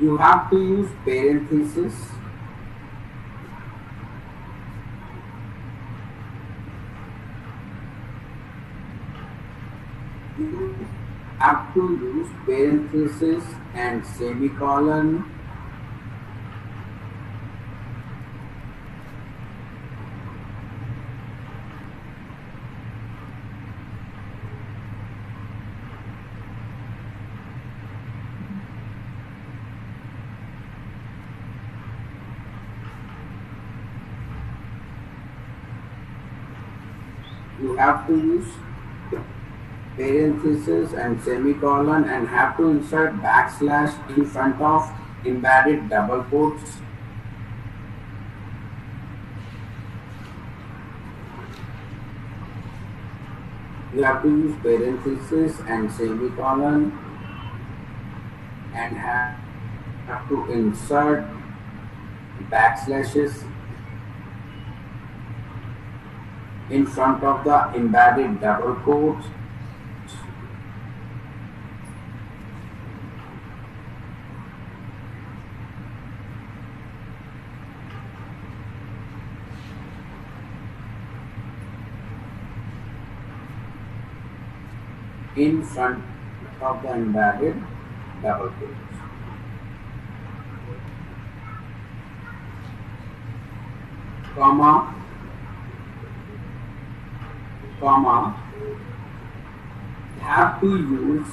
You have to use parentheses. Have to use parentheses and semicolon. You have to use parentheses and semicolon and have to insert backslash in front of embedded double quotes. You have to use parentheses and semicolon and have to insert backslashes in front of the embedded double quotes. In front of the embedded double quotes. Comma, have to use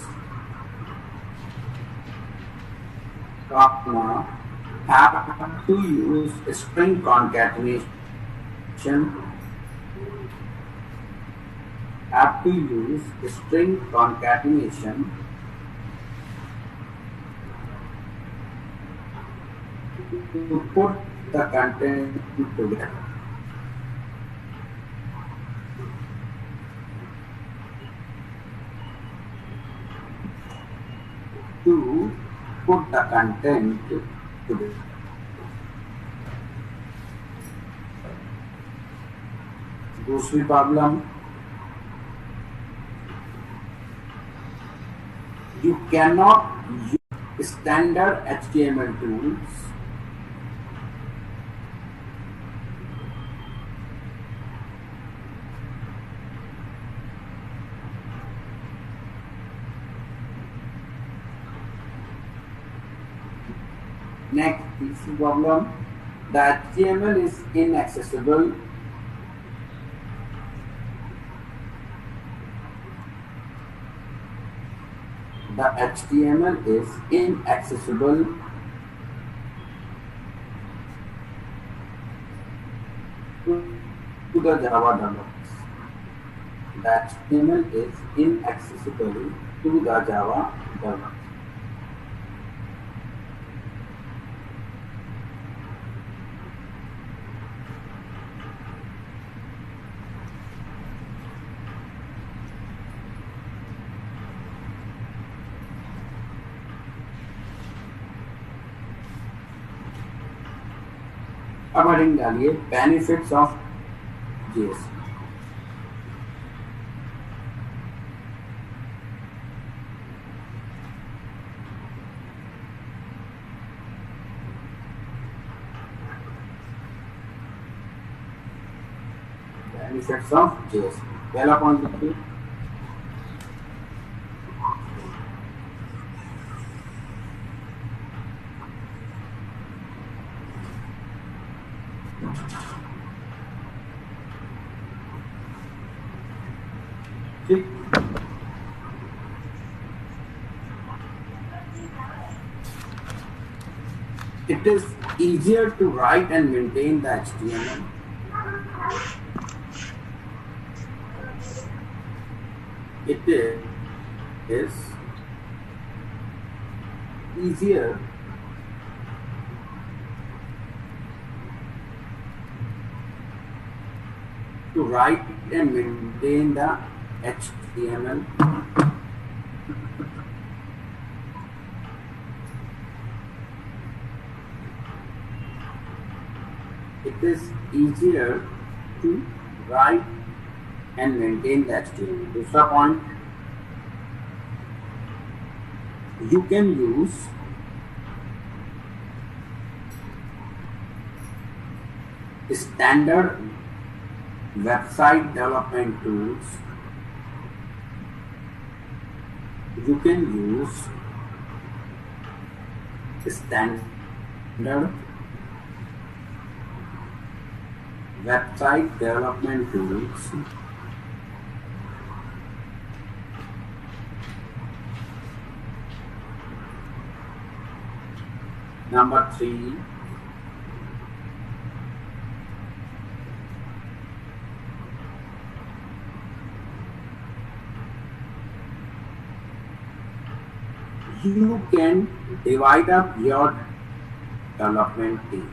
comma, have to use string concatenation, have to use string concatenation to put the content together. To put the content together. दूसरी problem, You cannot use standard HTML tools Next, this problem, the HTML is inaccessible. The HTML is inaccessible to the Java developers. The HTML is inaccessible to the Java developers. अब हेडिंग डालिए benefits of JSP. Benefits of JSP, पहला पॉइंट लिखिए। It is easier to write and maintain the HTML. It is easier to write and maintain the HTML. It is easier to write and maintain the HTML. दूसरा point, you can use standard website development tools. You can use standard website development tools. Number 3, you can divide up your development team.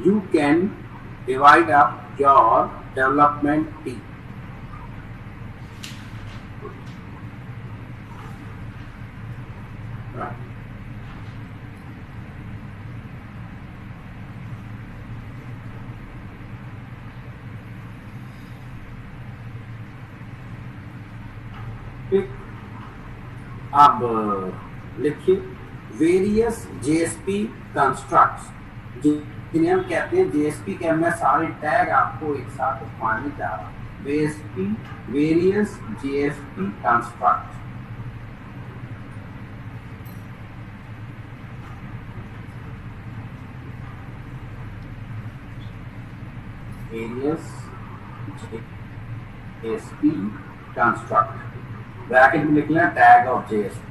You can divide up your development team. Right. अब लिखिए वेरियस जेएसपी कंस्ट्रक्ट्स, जिन्हें हम कहते हैं जेएसपी के। मैं सारे टैग आपको एक साथ मानने जा रहा हूँ। Various JSP construct, various JSP construct, bracket में लिखना टैग ऑफ जेएसपी।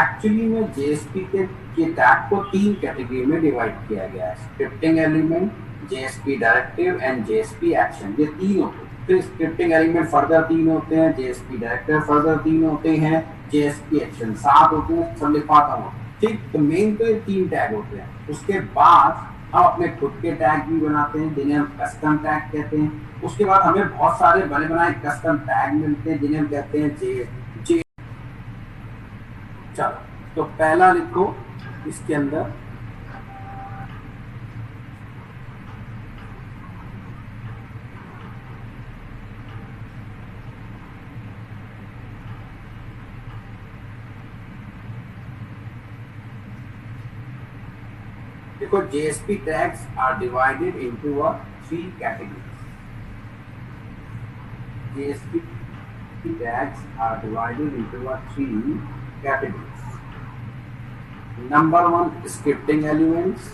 एक्चुअली में जेएसपी के टैग को 3 कैटेगरी में डिवाइड किया गया है, scripting element, JSP directive and JSP action. ये 3 होते हैं। फिर स्क्रिप्टिंग एलिमेंट फर्दर 3 होते हैं, जेएसपी डायरेक्टिव फर्दर 3 होते हैं, जेएसपी एक्शन 7 होते हैं। सब लिखवाता हूँ, ठीक। तो मेन तो ये 3 टैग होते हैं। उसके बाद हम अपने खुद के टैग भी बनाते हैं जिन्हें हम कस्टम टैग कहते हैं। उसके बाद हमें बहुत सारे बने बनाए कस्टम टैग मिलते हैं जिन्हें हम कहते हैं जे जे चलो, तो पहला लिखो इसके अंदर देखो, JSP tags are divided into three categories. JSP tags are divided into three categories. Number one, scripting elements.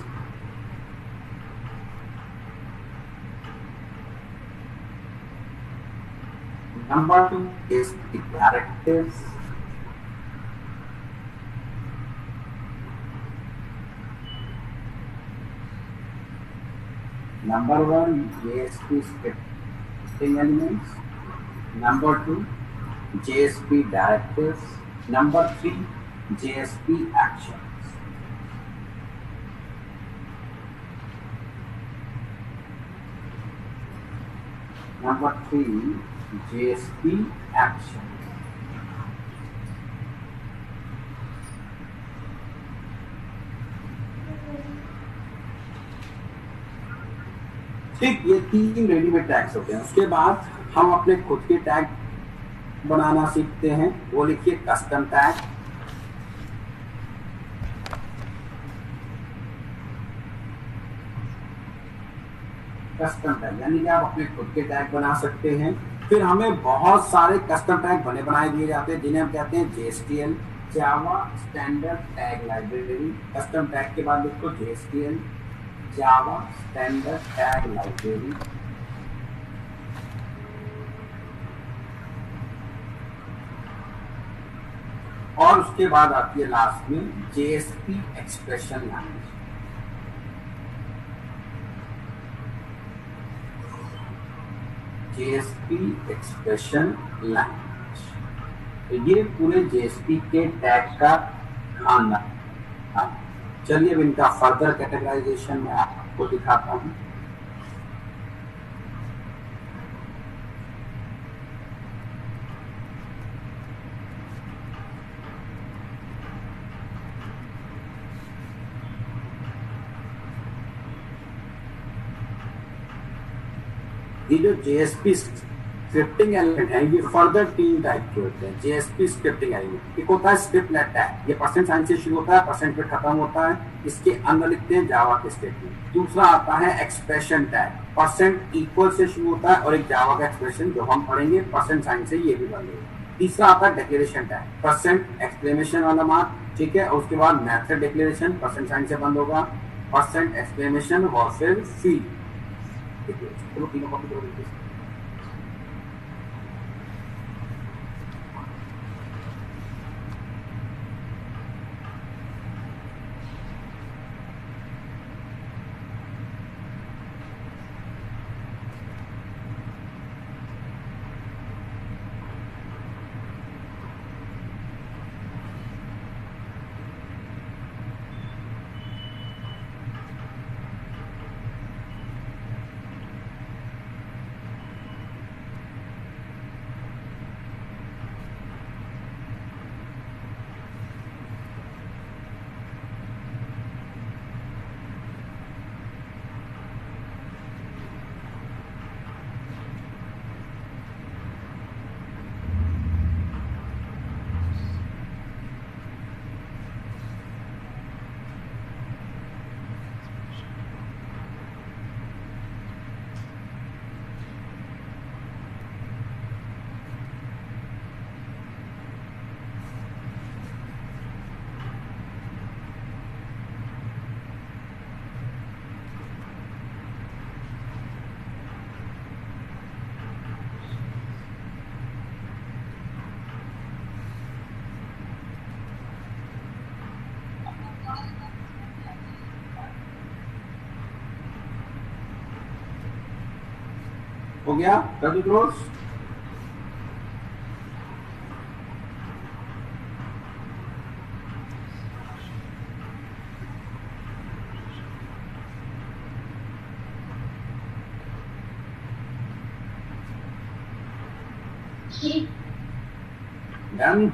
Number two is the characters. Number one, JSP scripting elements. Number two, JSP directives. Number three, JSP actions. Number three, JSP actions. ठीक, ये तीन रेडीमेड टैग्स होते हैं। उसके बाद हम अपने खुद के टैग बनाना सीखते हैं। वो लिखिए कस्टम टैग। कस्टम टैग यानी कि आप अपने खुद के टैग बना सकते हैं। फिर हमें बहुत सारे कस्टम टैग बने बनाए दिए जाते हैं जिन्हें हम कहते हैं JSTL, Java standard tag library. Custom tag के बाद लिखो JSTL, Java standard tag library. और उसके बाद आती है लास्ट में JSP expression language. JSP expression language, ये पूरे JSP के टैग का खानदान। चलिए अब इनका फर्दर कैटेगराइजेशन मैं आपको दिखाता हूँ। ये जो JSP स्क्रिप्टिंग एलिमेंट है ये फर्दर तीन टाइप के होते हैं। JSP स्क्रिप्टिंग एलिमेंट, एक होता है स्क्रिप्टलेट टैग, ये परसेंट साइन से शुरू होता है, परसेंट पे खत्म होता है, इसके अंदर लिखते हैं जावा के स्टेटमेंट। दूसरा आता है एक्सप्रेशन टैग, परसेंट इक्वल से शुरू होता है और एक जावा का एक्सप्रेशन जो हम पढ़ेंगे परसेंट साइन से, ये भी बंद होगा। तीसरा आता है डिक्लेरेशन टैग, परसेंट एक्सक्लेमेशन वाला मार्क, ठीक है, और उसके बाद मेथड डिक्लेरेशन परसेंट साइन से बंद होगा, परसेंट एक्सक्लेमेशन और फिर फील्ड। चलो तीनों कॉपी करो। हो गया, कर दो क्लोज। डन।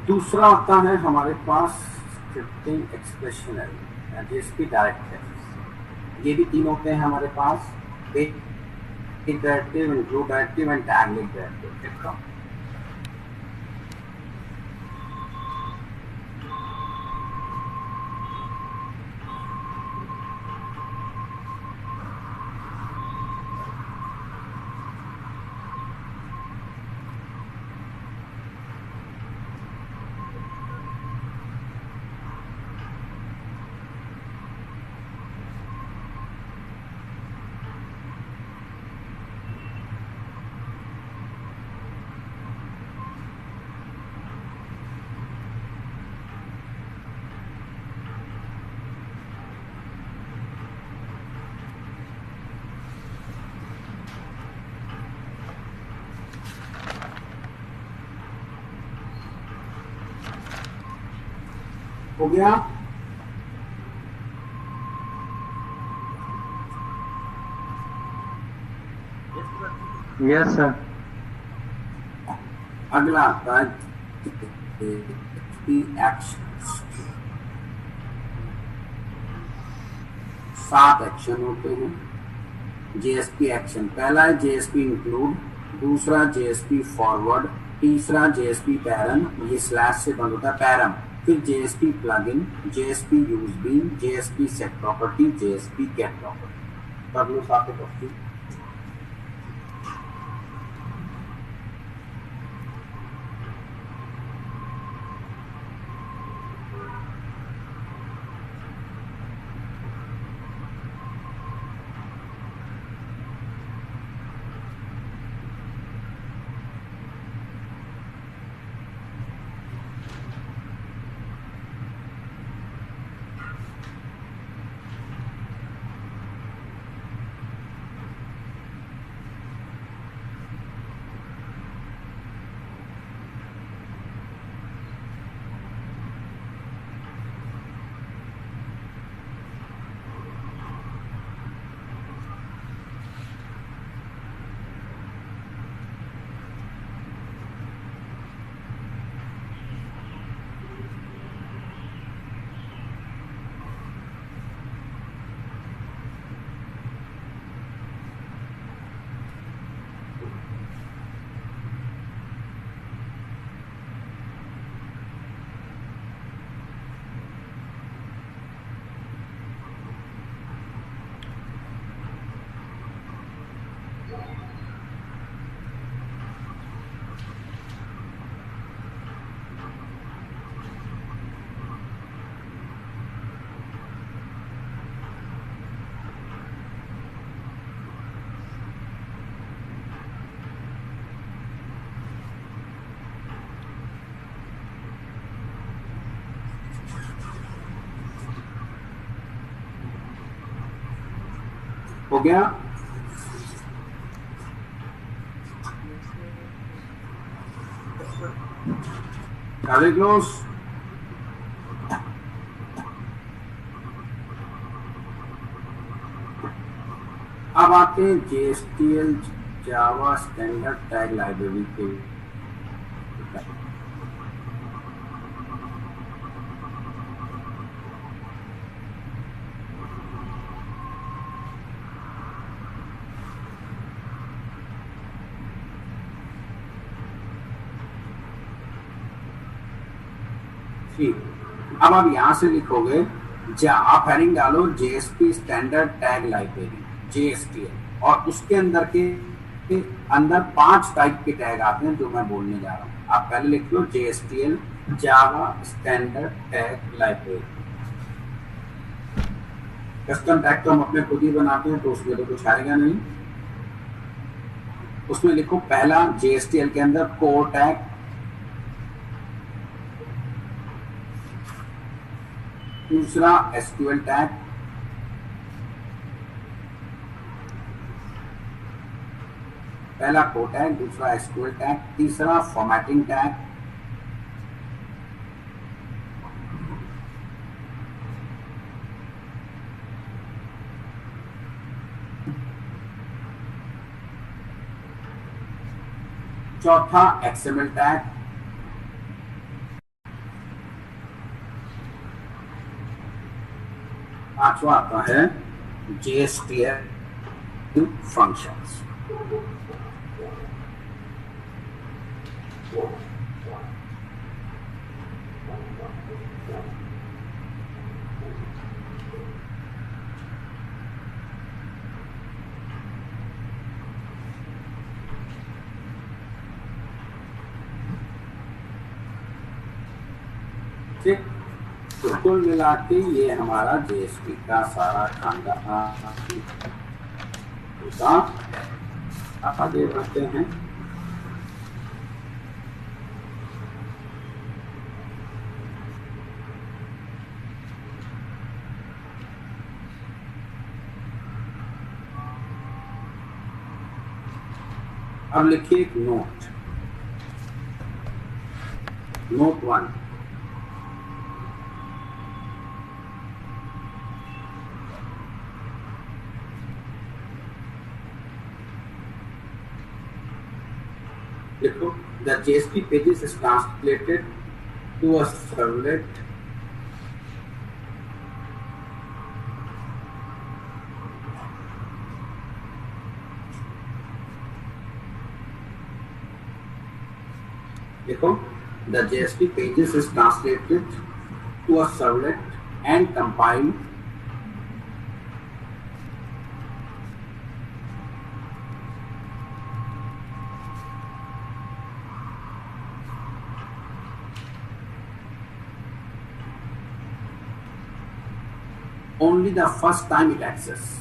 दूसरा होता है हमारे पास स्क्रिप्टिंग एक्सप्रेशनरी, जेएसपी डायरेक्टिव। ये भी तीन होते हैं हमारे पास, page directive, include directive and tag link directive. हो गया। Yes sir. अगला आता है एक्शन। 7 एक्शन होते हैं जेएसपी एक्शन। पहला है जेएसपी इंक्लूड, दूसरा जेएसपी फॉरवर्ड, तीसरा जेएसपी पैरम, ये स्लैश से बंद होता है पैरम, फिर JSP plugin, JSP use bean, JSP set property, JSP get property. कर लो साथ में। हो गया। क्लोज। अब आते हैं जेएसटीएल जावा स्टैंडर्ड टैग लाइब्रेरी के। अब आप यहां से लिखोगे, आप हेडिंग डालो जेएसपी स्टैंडर्ड टैग लाइब्रेरी जेएसटीएल, और उसके अंदर के अंदर 5 टाइप के टैग आते हैं जो मैं बोलने जा रहा हूँ। आप पहले लिख लो JSTL Java standard tag library. Custom tag तो हम अपने खुद ही बनाते हैं, तो उसमें तो कुछ आएगा नहीं। उसमें लिखो पहला जेएसटीएल के अंदर कोर टैग, दूसरा एसक्यूएल टैग, पहला कोर टैग, दूसरा एसक्यूएल टैग, तीसरा फॉर्मेटिंग टैग, चौथा एक्सएमएल टैग, पांचवा आता है JSPF फंक्शंस। ठीक, तो कुल मिला के ये हमारा JSP का सारा खानदान। आगे बढ़ते हैं। अब लिखिए एक नोट, नोट 1। देखो, the JSP pages is translated to a servlet देखो, the JSP pages is translated to a servlet and compiled only the first time it accesses.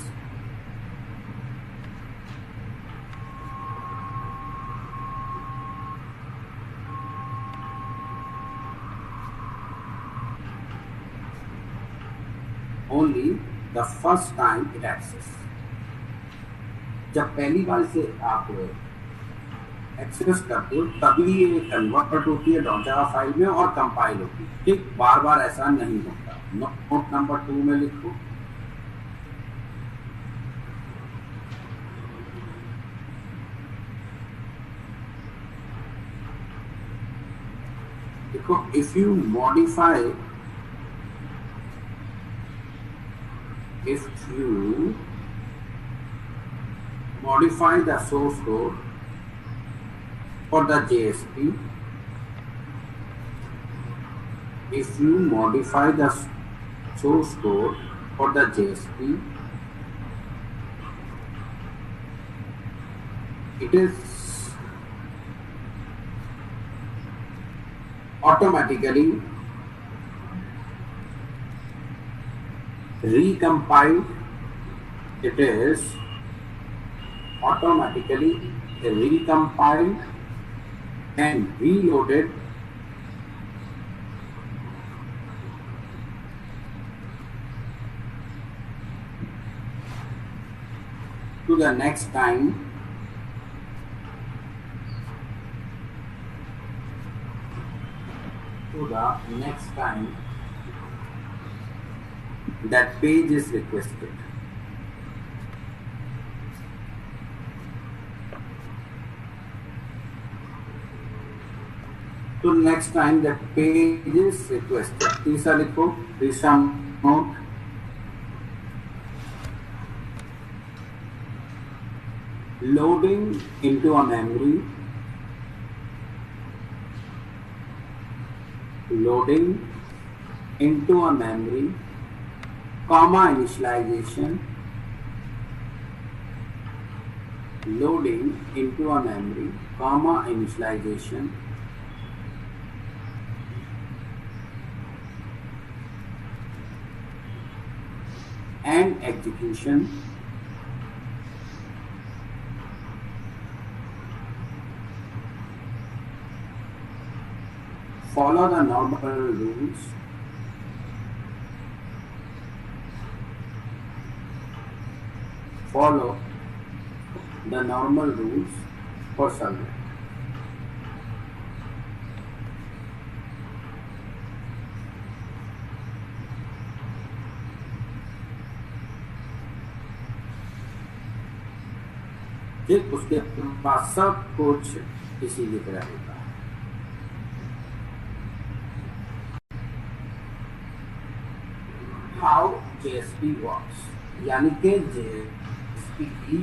Only the first time it accesses. जब पहली बार से आप एक्सेस करते हो तभी ये कन्वर्ट होती है डॉट फाइल में और कंपाइल होती है। ठीक, बार बार ऐसा नहीं होता। नोट नंबर 2 में लिखो, देखो, if you modify the source code for the JSP, if you modify the source code for the JSP, it is automatically recompiled. It is automatically recompiled and reloaded to the next time that page is requested. तो next time that page is requested. तीसरा लिखो, तीसरा note, loading into a memory, loading into a memory, comma initialization, loading into a memory, comma initialization, and execution follow the normal rules for server. ठीक, उसके बाद सब कुछ इसी की तरह होता है। हाउ जेएसपी वर्क्स, यानी कि जेएसपी की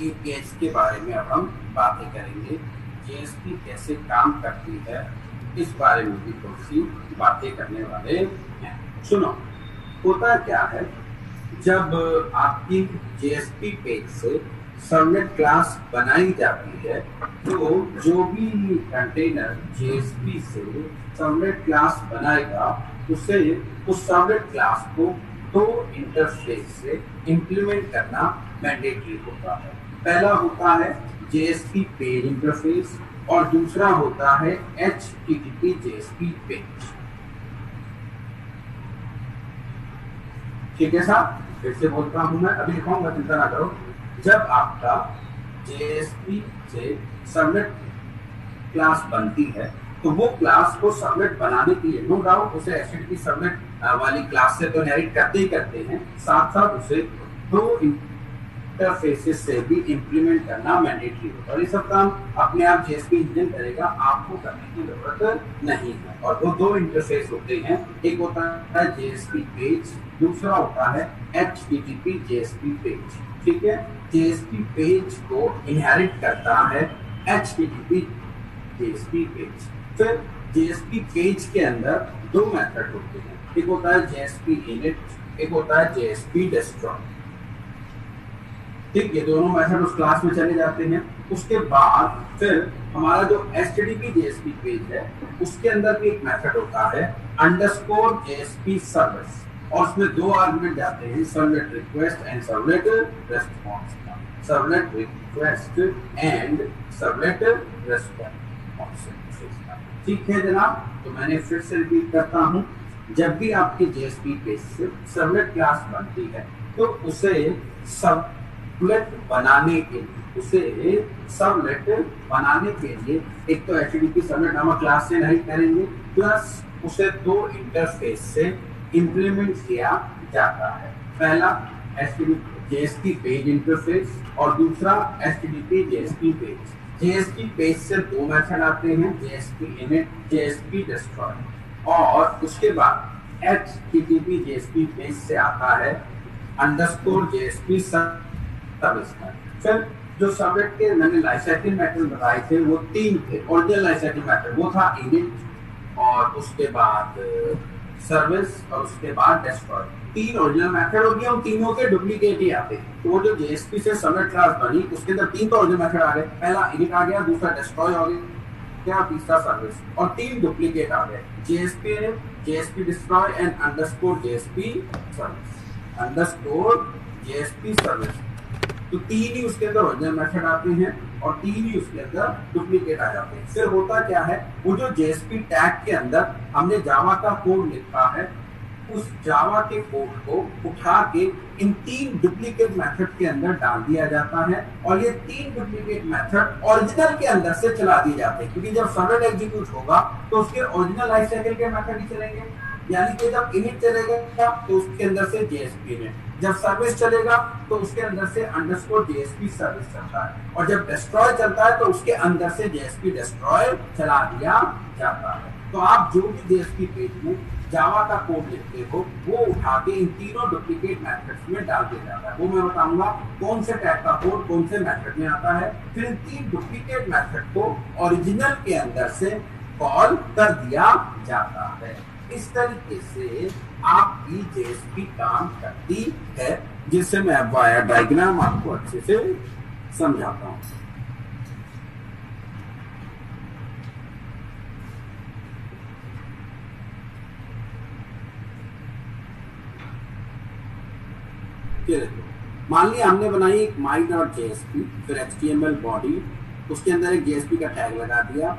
एपीआईज के बारे में अब हम बातें करेंगे। जेएसपी कैसे काम करती है इस बारे में भी थोड़ी सी बातें करने वाले हैं। सुनो, होता क्या है, जब आपकी जेएसपी पेज से सर्वलेट क्लास बनाई जाती है तो जो भी कंटेनर जेएसपी से सर्वलेट क्लास बनाएगा उसे उस सर्वलेट क्लास को दो इंटरफेस से इंप्लीमेंट करना मैंडेटरी होता है। पहला होता है जेएसपी पेज इंटरफेस और दूसरा होता है HTTP जेएसपी पेज। ठीक है साहब, फिर से बोलता हूं मैं, अभी लिखाऊंगा, चिंता ना करो। जब आपका जेएसपी से सर्वलेट क्लास बनती है तो वो क्लास को सर्वलेट बनाने के लिए नो डाउट उसे एचटीटीपी सर्वलेट वाली क्लास से तो इनहेरिट करते ही करते हैं, साथ साथ उसे दो इंटरफेसेस से भी इंप्लीमेंट करना मैंडेटरी होता है। और ये सब काम अपने आप जेएसपी इंजन करेगा, आपको करने की जरूरत नहीं है। और वो दो इंटरफेस होते हैं, एक होता है जेएसपी पेज, दूसरा होता है HTTP जेएसपी पेज। ठीक है, जेएसपी पेज को इनहेरिट करता है HTTP जेएसपी पेज। फिर जेएसपी पेज के अंदर दो मेथड होते हैं, एक होता है जेएसपी इनिट, एक होता है जेएसपी डिस्ट्रॉय। ठीक, ये दोनों मेथड उस क्लास में चले जाते हैं। उसके बाद फिर हमारा जो HTTP जेएसपी पेज है उसके अंदर भी एक मेथड होता है अंडरस्कोर जेएसपी सर्विस, और उसमें दो आर्गुमेंट जाते हैं, servlet request and servlet response. Servlet request and servlet response. ठीक है जनाब, तो मैंने फिर से रिपीट करता हूं, जब भी आपके जेएसपी पेज से सर्वलेट क्लास बनती है तो उसे सर्वलेट बनाने के लिए एक तो HTTP सर्वलेट नामक क्लास से इनहेरिट करेंगे, प्लस उसे दो इंटरफेस से इंप्लीमेंट किया जाता है। पहला HTTP जेएसपी पेज इंटरफेस और दूसरा HTTP JSP page. JSP page से दो मेथड आते हैं, जेएसपी इनिट, जेएसपी डिस्ट्रॉय, और उसके बाद HTTP जेएसपी पेज से आता है अंडरस्कोर जेएसपी सर्विस। फिर जो सर्वलेट के मैंने लाइफ साइकिल मेथड बताए थे वो तीन थे। ओरिजिनल लाइफ साइकिल मेथड वो था इनिट, और उसके बाद सर्विस, और उसके बाद डिस्ट्रॉय। तीन ओरिजिनल मेथड हो गए, उन तीनों के डुप्लीकेट ही आते हैं। तो वो जो जेएसपी से सर्वलेट क्लास बनी उसके अंदर तीन तो ओरिजिनल मेथड आ गए, पहला इनिट आ गया, दूसरा डिस्ट्रॉय आ गया, तीसरा सर्विस, और तीन डुप्लीकेट आ गए, JSP init, JSP destroy and underscore JSP service. Underscore JSP service, तो तीन ही उसके अंदर ओरिजिनल मेथड आते हैं और तीन ही उसके अंदर डुप्लीकेट आ जाते हैं। फिर होता क्या है, वो जो जेएसपी टैग के अंदर हमने जावा का कोड लिखा है, उस जावा के कोड को उठा के इन तीन डुप्लीकेट मेथड के अंदर डाल दिया जाता है, और ये तीन डुप्लीकेट मेथड ओरिजिनल के अंदर से चला दिए जाते हैं, क्योंकि जब सर्वलेट एग्जीक्यूट होगा तो उसके ओरिजिनल लाइफ साइकिल के मेथड ही चलेंगे। यानी कि जब इनिट चलेगा तो उसके अंदर से जेएसपी इनिट, जब सर्विस चलेगा तो उसके अंदर से अंडरस्कोर जेएसपी सर्विस चलता है, और जब डिस्ट्रॉय चलता है तो उसके अंदर से जेएसपी डिस्ट्रॉय चला दिया जाता है। तो आप जो भी जेएसपी पेज में जावा का कोड लिखते हो वो उठा के इन तीनों डुप्लीकेट मेथड्स में डाल दिया जाता है। वो मैं बताऊंगा कौन से टैग का कोड कौन से मेथड में आता है। फिर इन तीन डुप्लीकेट मेथड को ओरिजिनल के अंदर से कॉल कर दिया जाता है। इस तरीके से आपकी जेएसपी काम करती है, जिससे मैं अब वाया डायग्राम आपको अच्छे से समझाता हूँ। मान लिया हमने बनाई एक my.jsp, फिर HTML बॉडी, उसके अंदर एक JSP का टैग लगा दिया,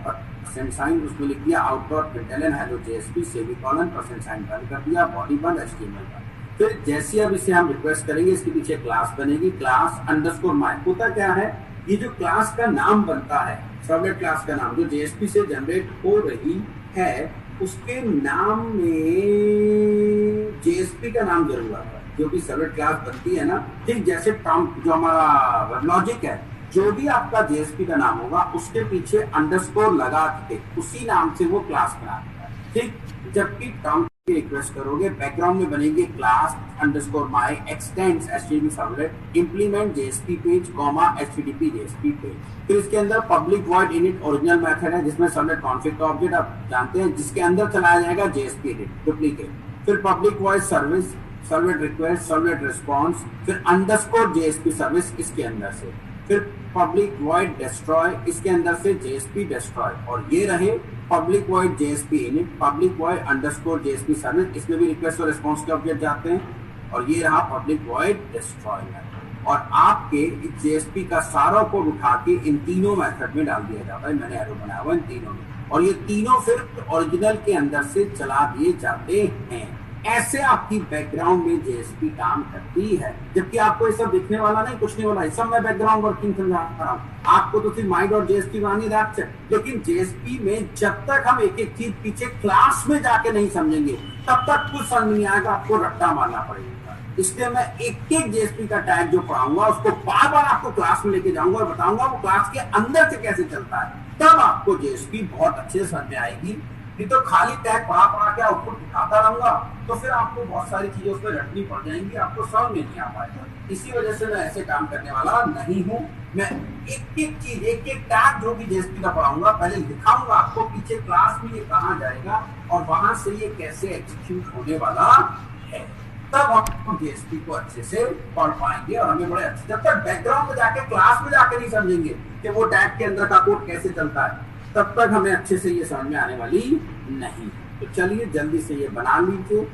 %, उसमें लिख दिया out.println hello JSP सेमीकोलन %, बंद कर दिया, बॉडी बंद, HTML बंद। फिर जैसे अब इसे हम रिक्वेस्ट करेंगे इसके पीछे क्लास बनेगी, क्लास अंडरस्कोर my। होता क्या है, ये जो क्लास का नाम बनता है, सर्वलेट क्लास का नाम जो JSP से जनरेट हो रही है, उसके नाम में JSP का नाम जरूर आता है। जो भी सर्वलेट क्लास बनती है ना, ठीक जैसे टॉम जो हमारा वेबलॉजिक है, जो भी आपका जेएसपी का नाम होगा उसके पीछे अंडरस्कोर लगा के उसी नाम से वो क्लास बना देगा। ठीक, जबकि टर्म की रिक्वेस्ट करोगे बैकग्राउंड में बनेगी class underscore my extends HTTP servlet implement JSP page comma HTTP JSP page. फिर इसके अंदर public void init original method है जिसमें सर्वलेट कॉन्फ़िग का ऑब्जेक्ट आप जानते हैं, जिसके अंदर चलाया जाएगा जेएसपी इनिट डुप्लीकेट। फिर public void service, servlet request, servlet response, फिर अंडरस्कोर जेएसपी सर्विस इसके अंदर से, फिर पब्लिक वॉइड डिस्ट्रॉय इसके अंदर से जेएसपी डिस्ट्रॉय, और ये रहे public void JSP init, public void underscore JSP service, इसमें भी रिक्वेस्ट और रिस्पॉन्स के ऑब्जेक्ट जाते हैं, और ये रहा पब्लिक वॉइड डिस्ट्रॉय। और आपके जेएसपी का सारा कोड उठा के इन तीनों मेथड में डाल दिया जाता है। मैंने एरो बनाया हुआ इन तीनों में, और ये तीनों फिर ओरिजिनल के अंदर से चला दिए जाते हैं। ऐसे आपकी बैकग्राउंड में जेएसपी काम करती है, जबकि आपको ये सब दिखने वाला नहीं, कुछ नहीं वाला, सब मैं बैकग्राउंड वर्किंग समझा रहा हूँ आपको। तो सिर्फ माई डॉट जेएसपी बनानी दैट्स इट। लेकिन जेएसपी में जब तक हम एक एक चीज पीछे क्लास में जाके नहीं समझेंगे तब तक कुछ समझ नहीं आएगा, आपको रट्टा मारना पड़ेगा। इसलिए मैं एक एक जेएसपी का टैग जो पढ़ाऊंगा उसको बार बार आपको क्लास में लेके जाऊंगा और बताऊंगा वो क्लास के अंदर से कैसे चलता है, तब आपको जेएसपी बहुत अच्छे से समझ में आएगी। नहीं तो खाली टैग पढ़ा के आउटपुट दिखाता रहूंगा तो फिर आपको बहुत सारी चीजें उसमें रटनी पड़ जाएंगी, आपको समझ में नहीं आ पाएगा। इसी वजह से मैं ऐसे काम करने वाला नहीं हूँ। मैं एक एक चीज, एक एक टैग जो भी जेएसपी का पढ़ाऊंगा पहले दिखाऊंगा आपको, पीछे क्लास में ये कहाँ जाएगा और वहां से ये कैसे एग्जीक्यूट होने वाला है, तब हम जेएसपी को अच्छे से पढ़ पाएंगे। और हमें बड़े अच्छे, जब तक बैकग्राउंड में जाके क्लास में जाके नहीं समझेंगे कि वो टैग के अंदर का कोड कैसे चलता है, तब तक हमें अच्छे से ये समझ में आने वाली नहीं। तो चलिए जल्दी से ये बना लीजिए।